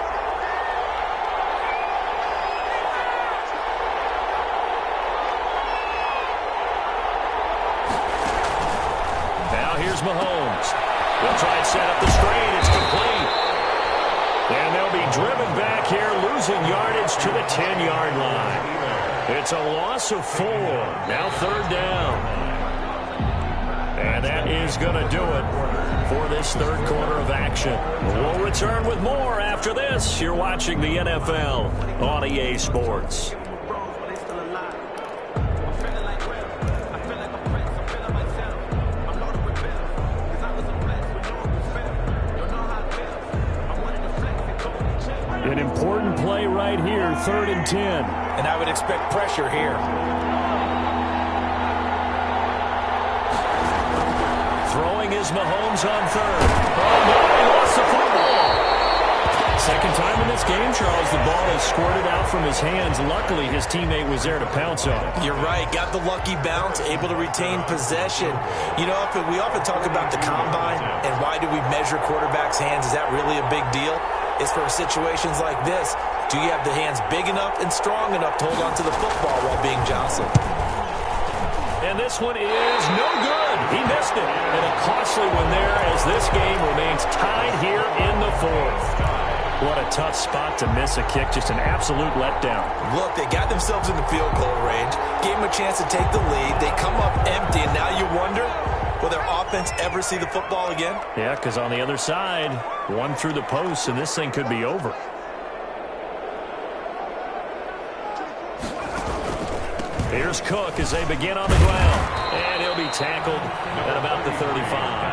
Here's Mahomes. They'll try and set up the screen. It's complete. And they'll be driven back here, losing yardage to the 10-yard line. It's a loss of 4. Now 3rd down. And that is going to do it for this 3rd quarter of action. We'll return with more after this. You're watching the NFL on EA Sports. An important play right here, 3rd and 10. And I would expect pressure here. Throwing is Mahomes on 3rd. Oh, no, he lost the football. Second time in this game, Charles, the ball is squirted out from his hands. Luckily, his teammate was there to pounce on it. You're right. Got the lucky bounce, able to retain possession. You know, we often talk about the combine and why do we measure quarterbacks' hands. Is that really a big deal? It's for situations like this. Do you have the hands big enough and strong enough to hold on to the football while being jostled? And this one is no good. He missed it. And a costly one there as this game remains tied here in the 4th. What a tough spot to miss a kick. Just an absolute letdown. Look, they got themselves in the field goal range. Gave them a chance to take the lead. They come up empty, and now you wonder, will their offense ever see the football again? Yeah, because on the other side, one through the post, and this thing could be over. Here's Cook as they begin on the ground. And he'll be tackled at about the 35.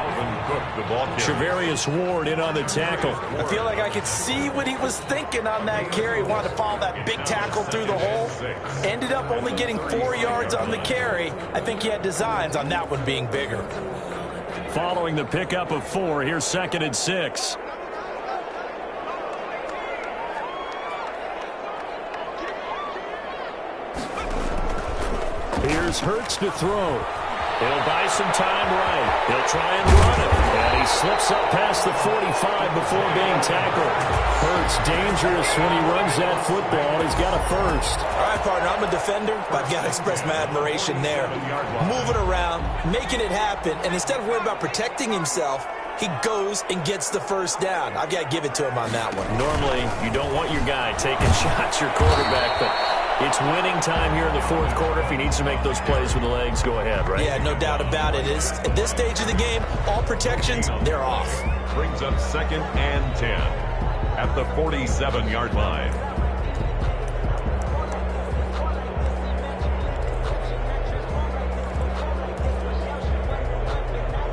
Trevarius Ward in on the tackle. I feel like I could see what he was thinking on that carry. Wanted to follow that big tackle through the hole. Ended up only getting 4 yards on the carry. I think he had designs on that one being bigger. Following the pickup of 4, here's 2nd and 6. Here's Hurts to throw. He'll buy some time right. He'll try and run it. And he slips up past the 45 before being tackled. Hurts dangerous when he runs that football. He's got a first. All right, partner, I'm a defender, but I've got to express my admiration there. Moving around, making it happen, and instead of worrying about protecting himself, he goes and gets the first down. I've got to give it to him on that one. Normally, you don't want your guy taking shots, your quarterback, but it's winning time here in the fourth quarter. If he needs to make those plays with the legs, go ahead, right? Yeah, no doubt about it. At this stage of the game, all protections, they're off. Brings up 2nd and 10 at the 47-yard line.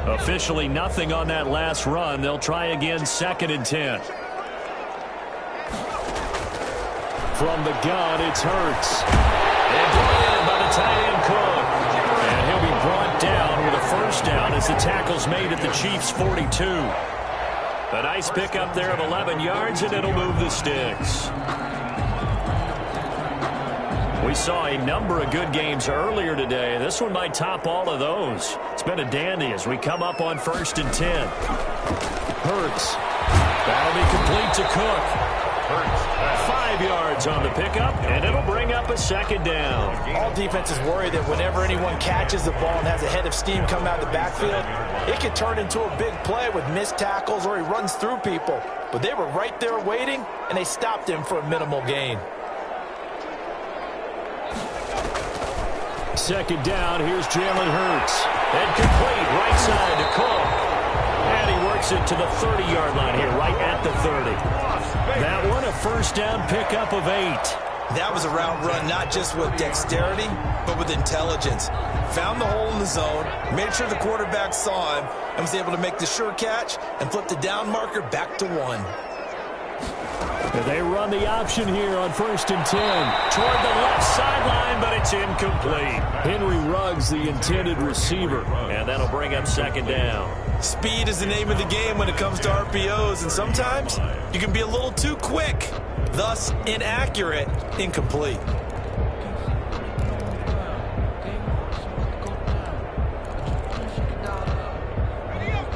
Officially nothing on that last run. They'll try again, 2nd and 10. From the gun, it's Hurts. And brought in by the tight end Cook. And he'll be brought down with a first down as the tackle's made at the Chiefs' 42. A nice pickup there of 11 yards, and it'll move the sticks. We saw a number of good games earlier today. This one might top all of those. It's been a dandy as we come up on 1st and 10. Hurts. That'll be complete to Cook. Hurts. 5 yards on the pickup, and it'll bring up a 2nd down. All defenses worry that whenever anyone catches the ball and has a head of steam come out of the backfield, it could turn into a big play with missed tackles or he runs through people. But they were right there waiting, and they stopped him for a minimal gain. 2nd down, here's Jalen Hurts. And complete, right side to Cook. And he works it to the 30-yard line here, right at the 30. That one, a first down pickup of 8. That was a route run not just with dexterity, but with intelligence. Found the hole in the zone, made sure the quarterback saw him, and was able to make the sure catch and flip the down marker back to 1. They run the option here on 1st and 10. Toward the left sideline, but it's incomplete. Henry Ruggs, the intended receiver, and that'll bring up 2nd down. Speed is the name of the game when it comes to RPOs, and sometimes you can be a little too quick, thus inaccurate, incomplete.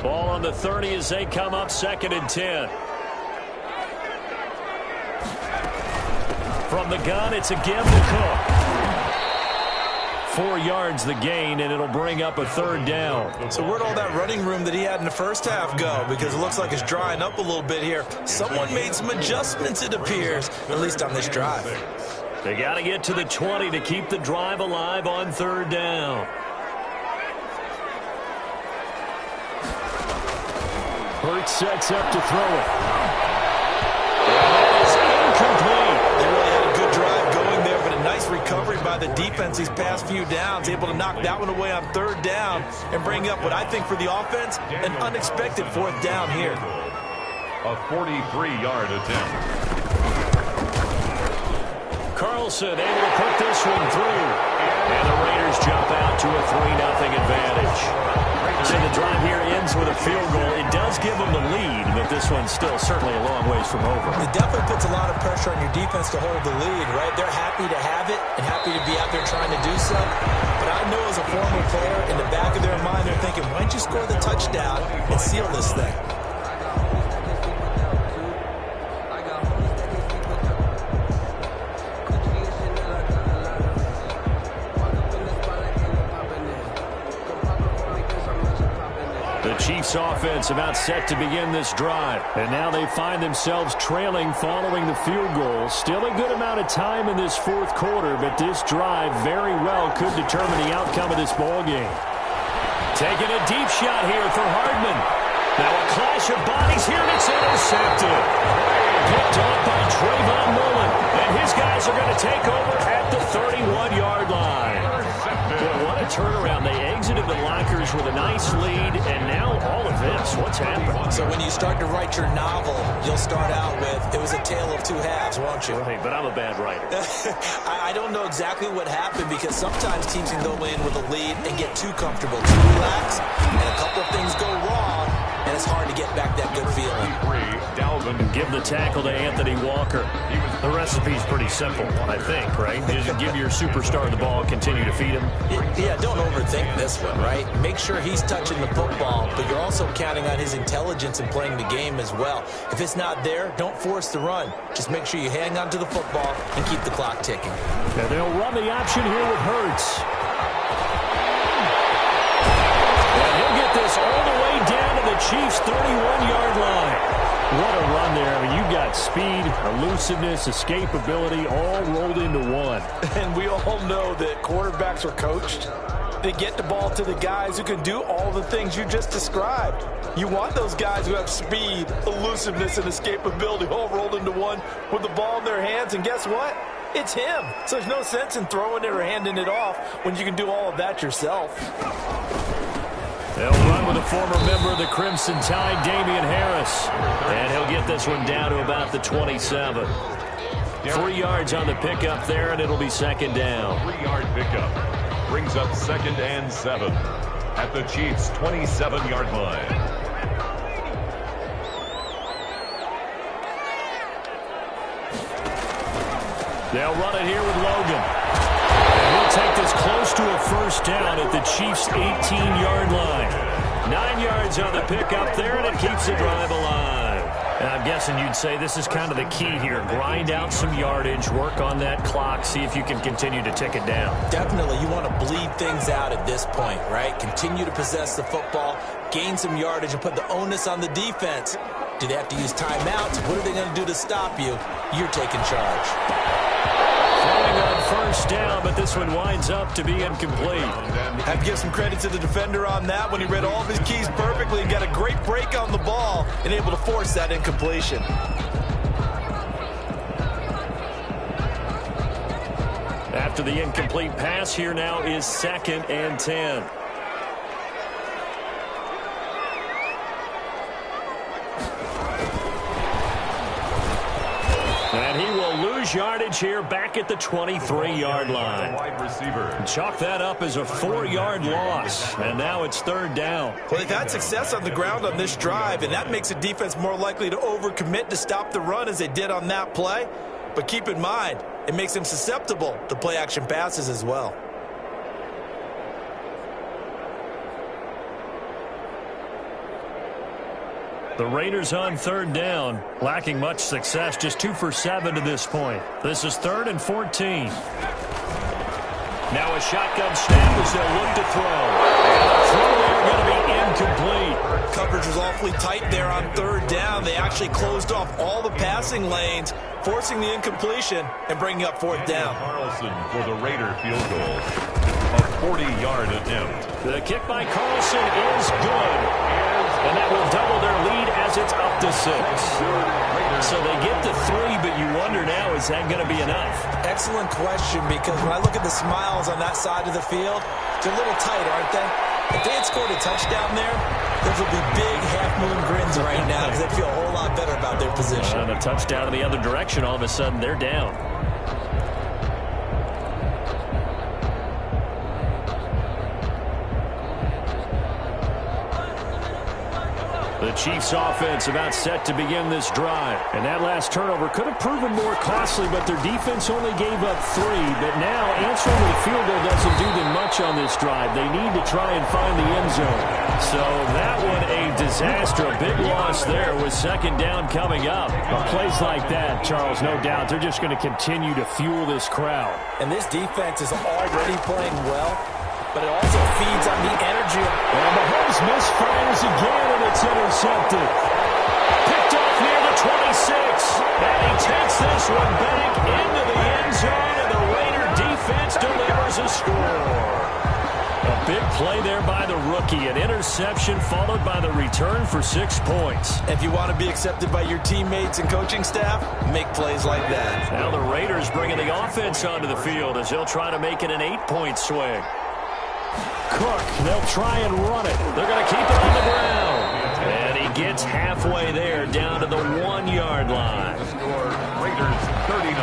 Ball on the 30 as they come up, 2nd and 10. From the gun, it's a give to Cook. 4 yards the gain, and it'll bring up a 3rd down. So where'd all that running room that he had in the first half go? Because it looks like it's drying up a little bit here. Someone made some adjustments, it appears, at least on this drive. They got to get to the 20 to keep the drive alive on 3rd down. Hurts sets up to throw it. That is incomplete. They really had a good drive going there, but a nice recovery by the defense these past few downs, able to knock that one away on 3rd down and bring up what I think for the offense, an unexpected 4th down here. A 43-yard attempt. Carlson able to put this one through. And the Raiders jump out to a 3-0 advantage. So the drive here ends with a field goal. It does give them the lead, but this one's still certainly a long ways from over. It definitely puts a lot of pressure on your defense to hold the lead, right? They're happy to have it and happy to be out there trying to do so. But I know as a former player, in the back of their mind, they're thinking, why don't you score the touchdown and seal this thing? Chiefs offense about set to begin this drive. And now they find themselves trailing following the field goal. Still a good amount of time in this 4th quarter, but this drive very well could determine the outcome of this ball game. Taking a deep shot here for Hardman. Now a clash of bodies here, and it's intercepted. Picked off by Trayvon Mullen. And his guys are going to take over at the 31-yard line. Boy, what a turnaround. They exited the lockers with a nice lead, and now all of this. What's happened? So when you start to write your novel, you'll start out with, it was a tale of 2 halves, won't you? Right, but I'm a bad writer. I don't know exactly what happened, because sometimes teams can go in with a lead and get too comfortable, too relaxed, and a couple of things go wrong, and it's hard to get back that good feeling. Give the tackle to Anthony Walker. The recipe's pretty simple, I think, right? Just give your superstar the ball, continue to feed him. Yeah, don't overthink this one, right? Make sure he's touching the football, but you're also counting on his intelligence in playing the game as well. If it's not there, don't force the run. Just make sure you hang on to the football and keep the clock ticking. And they'll run the option here with Hurts. And he'll get this all the way down to the Chiefs' 31-yard line. What a run there. I mean, you've got speed, elusiveness, escapability all rolled into one. And we all know that quarterbacks are coached. They get the ball to the guys who can do all the things you just described. You want those guys who have speed, elusiveness, and escapability all rolled into one with the ball in their hands. And guess what? It's him. So there's no sense in throwing it or handing it off when you can do all of that yourself. They'll run with a former member of the Crimson Tide, Damian Harris. And he'll get this one down to about the 27. 3 yards on the pickup there, and it'll be second down. 3-yard pickup brings up 2nd and 7 at the Chiefs' 27-yard line. They'll run it here with Logan. He'll take this close to a first down at the Chiefs' 18-yard line. 9 yards on the pickup there, and it keeps the drive alive. And I'm guessing you'd say this is kind of the key here. Grind out some yardage, work on that clock, see if you can continue to tick it down. Definitely, you want to bleed things out at this point, right? Continue to possess the football, gain some yardage, and put the onus on the defense. Do they have to use timeouts? What are they going to do to stop you? You're taking charge. Throwing on first down, but this one winds up to be incomplete. Have to give some credit to the defender on that when he read all of his keys perfectly and got a great break on the ball and able to force that incompletion. After the incomplete pass, here now is 2nd and 10. And he will lose yardage here back at the 23-yard line. Wide receiver. Chalk that up as a 4-yard loss, and now it's 3rd down. Well, they've had success on the ground on this drive, and that makes the defense more likely to overcommit to stop the run as they did on that play. But keep in mind, it makes them susceptible to play-action passes as well. The Raiders on 3rd down, lacking much success, just 2 for 7 to this point. This is 3rd and 14. Now a shotgun snap as they'll look to throw. And the throw there going to be incomplete. Coverage was awfully tight there on 3rd down. They actually closed off all the passing lanes, forcing the incompletion and bringing up 4th down. Carlson for the Raider field goal. A 40-yard attempt. The kick by Carlson is good. And that will double their lead as it's up to 6. So they get to 3, but you wonder now, is that going to be enough? Excellent question, because when I look at the smiles on that side of the field, they're a little tight, aren't they? If they had scored a touchdown there, those would be big half-moon grins right now because they'd feel a whole lot better about their position. And a touchdown in the other direction, all of a sudden they're down. The Chiefs offense about set to begin this drive. And that last turnover could have proven more costly, but their defense only gave up 3. But now answering with a field goal doesn't do them much on this drive. They need to try and find the end zone. So that one a disaster, a big loss there with 2nd down coming up. But plays like that, Charles, no doubt, they're just going to continue to fuel this crowd. And this defense is already playing well, but it also feeds on the energy. And Mahomes misfires again, and it's intercepted. Picked off near the 26. And he takes this one back into the end zone, and the Raider defense delivers a score. A big play there by the rookie. An interception followed by the return for 6 points. If you want to be accepted by your teammates and coaching staff, make plays like that. Now the Raiders bringing the offense onto the field as they'll try to make it an 8-point swing. Cook, they'll try and run it. They're going to keep it on the ground. And he gets halfway there, down to the 1-yard line. Score, Raiders 39,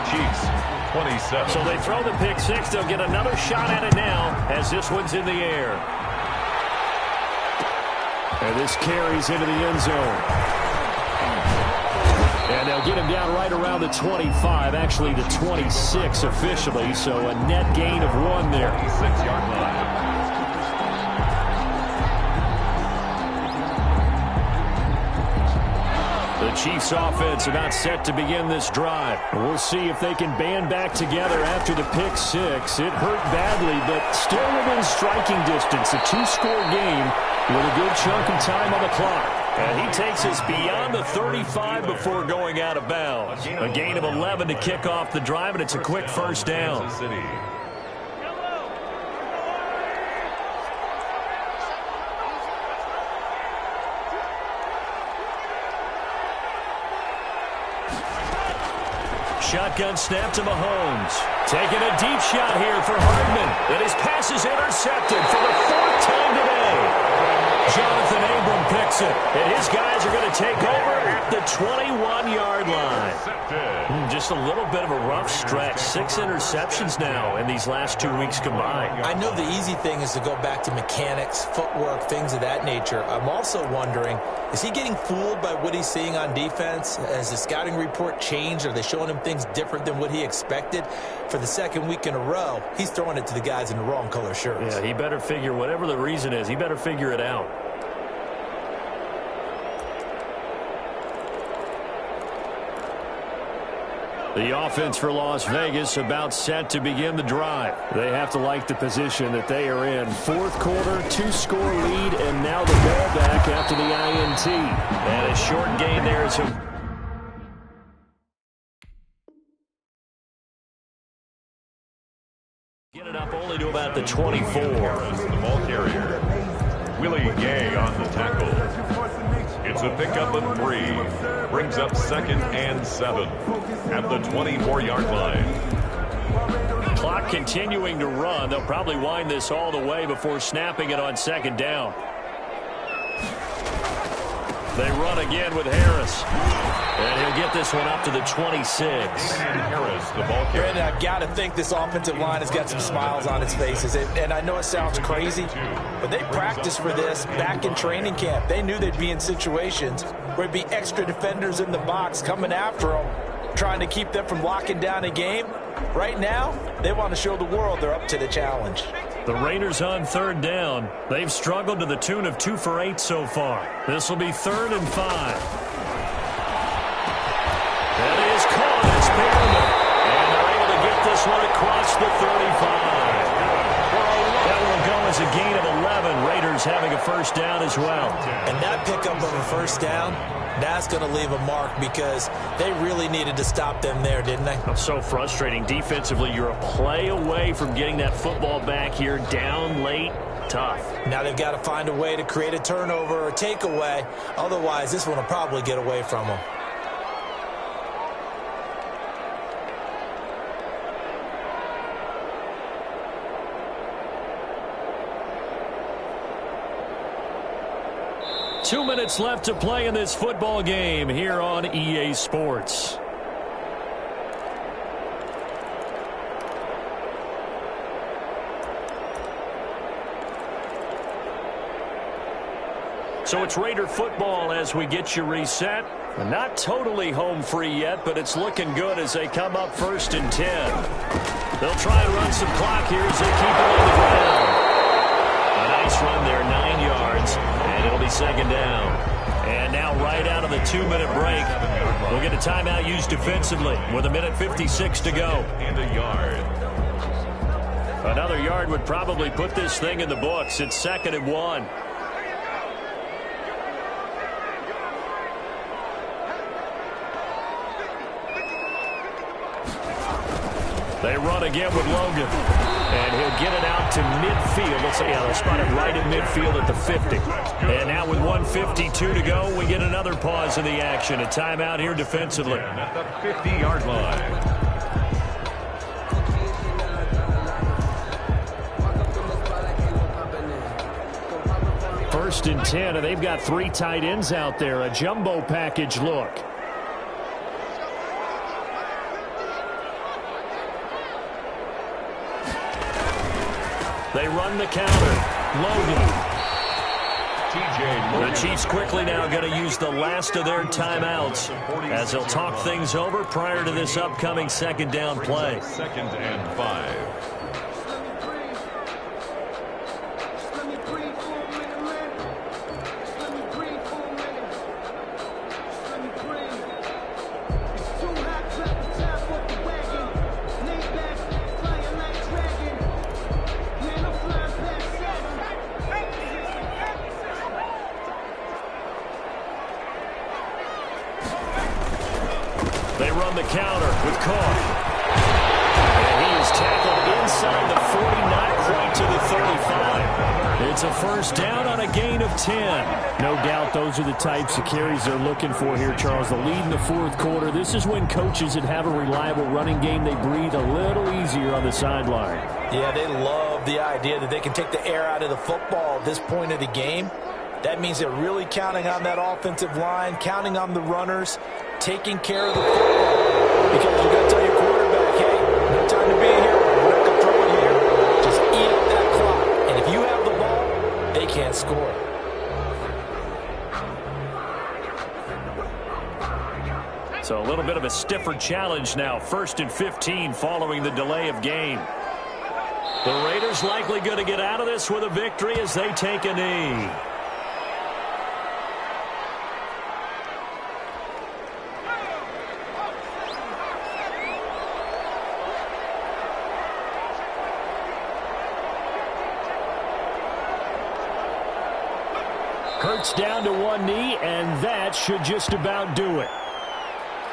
Chiefs 27. So they throw the pick 6. They'll get another shot at it now as this one's in the air. And this carries into the end zone. And they'll get him down right around the 25, actually the 26 officially, so a net gain of 1 there. 6-yard line. The Chiefs offense about set to begin this drive. We'll see if they can band back together after the pick 6. It hurt badly, but still within striking distance. A 2-score game with a good chunk of time on the clock. And he takes us beyond the 35 before going out of bounds. A gain of 11 to kick off the drive, and it's a quick first down. Shotgun snap to Mahomes. Taking a deep shot here for Hardman. And his pass is intercepted for the 4th time today. Jonathan Abram picks it. And his guys are going to take over at the 21-yard line. Just a little bit of a rough stretch. 6 interceptions now in these last 2 weeks combined. I know the easy thing is to go back to mechanics, footwork, things of that nature. I'm also wondering, is he getting fooled by what he's seeing on defense? Has the scouting report changed? Are they showing him things different than what he expected? For the 2nd week in a row, he's throwing it to the guys in the wrong color shirts. Yeah, he better figure, whatever the reason is, he better figure it out. The offense for Las Vegas about set to begin the drive. They have to like the position that they are in. 4th quarter, 2-score lead, and now the ball back after the INT. And a short gain there is him. Get it up only to about the 24. The ball carrier. Willie Gay on the tackle. It's a pickup of 3. Brings up 2nd and 7 at the 24-yard line. Clock continuing to run. They'll probably wind this all the way before snapping it on 2nd down. They run again with Harris. And he'll get this one up to the 26. Harris, the ball carrier. Brandon, I've got to think this offensive line has got some smiles on its faces. And I know it sounds crazy, but they practiced for this back in training camp. They knew they'd be in situations where there'd be extra defenders in the box coming after them, trying to keep them from locking down a game. Right now, they want to show the world they're up to the challenge. The Raiders on 3rd down. They've struggled to the tune of 2 for 8 so far. This will be 3rd and 5. That is caught. It's Perriman. And they're able to get this one across the 35. That will go as a gain of 11. Raiders having a 1st down as well. And that pickup of a 1st down, that's going to leave a mark because they really needed to stop them there, didn't they? So frustrating. Defensively, you're a play away from getting that football back here. Down late. Tough. Now they've got to find a way to create a turnover or takeaway. Otherwise, this one will probably get away from them. Two minutes left to play in this football game here on EA Sports. So it's Raider football as we get you reset. Not totally home free yet, but it's looking good as they come up 1st and 10. They'll try and run some clock here as they keep it on the ground. A nice run there, 9 yards, and it'll be 2nd down. And now right out of the 2-minute break, we'll get a timeout used defensively with 1:56 to go. And a yard. Another yard would probably put this thing in the books. It's 2nd and 1. They run again with Logan. And he'll get it out to midfield. Let's say, they'll spot it right at midfield at the 50. And now with 1:52 to go, we get another pause in the action. A timeout here defensively. And at the 50-yard line. 1st and 10, and they've got 3 tight ends out there. A jumbo package look. They run the counter. Logan. The Chiefs quickly now going to use the last of their timeouts as they'll talk things over prior to this upcoming second down play. 2nd and 5. They run the counter with Cook. And he is tackled inside the 40, not quite to the 35. It's a first down on a gain of 10. No doubt those are the types of carries they're looking for here, Charles. The lead in the fourth quarter. This is when coaches that have a reliable running game, they breathe a little easier on the sideline. Yeah, they love the idea that they can take the air out of the football at this point of the game. That means they're really counting on that offensive line, counting on the runners, taking care of the football. Because you got to tell your quarterback, hey, no time to be here. We're not going to throw it here. Just eat up that clock. And if you have the ball, they can't score. So a little bit of a stiffer challenge now. 1st and 15 following the delay of game. The Raiders likely going to get out of this with a victory as they take a knee. Hurts down to one knee, and that should just about do it.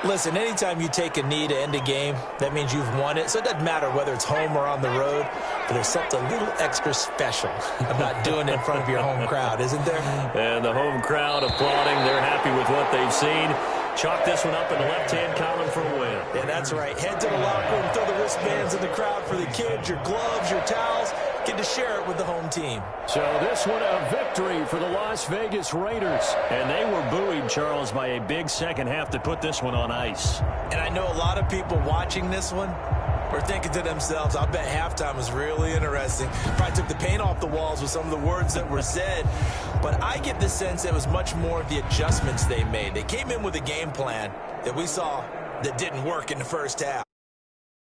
Listen, anytime you take a knee to end a game, that means you've won it. So it doesn't matter whether it's home or on the road, but there's something a little extra special about doing it in front of your home crowd, isn't there? And the home crowd applauding. They're happy with what they've seen. Chalk this one up in the left-hand column for a win. Yeah, that's right. Head to the locker room, throw the wristbands in the crowd for the kids, your gloves, your towels. Get to share it with the home team. So this one a victory for the Las Vegas Raiders. And they were buoyed, Charles, by a big second half to put this one on ice. And I know a lot of people watching this one were thinking to themselves, I bet halftime was really interesting. Probably took the paint off the walls with some of the words that were said. But I get the sense it was much more of the adjustments they made. They came in with a game plan that we saw that didn't work in the first half.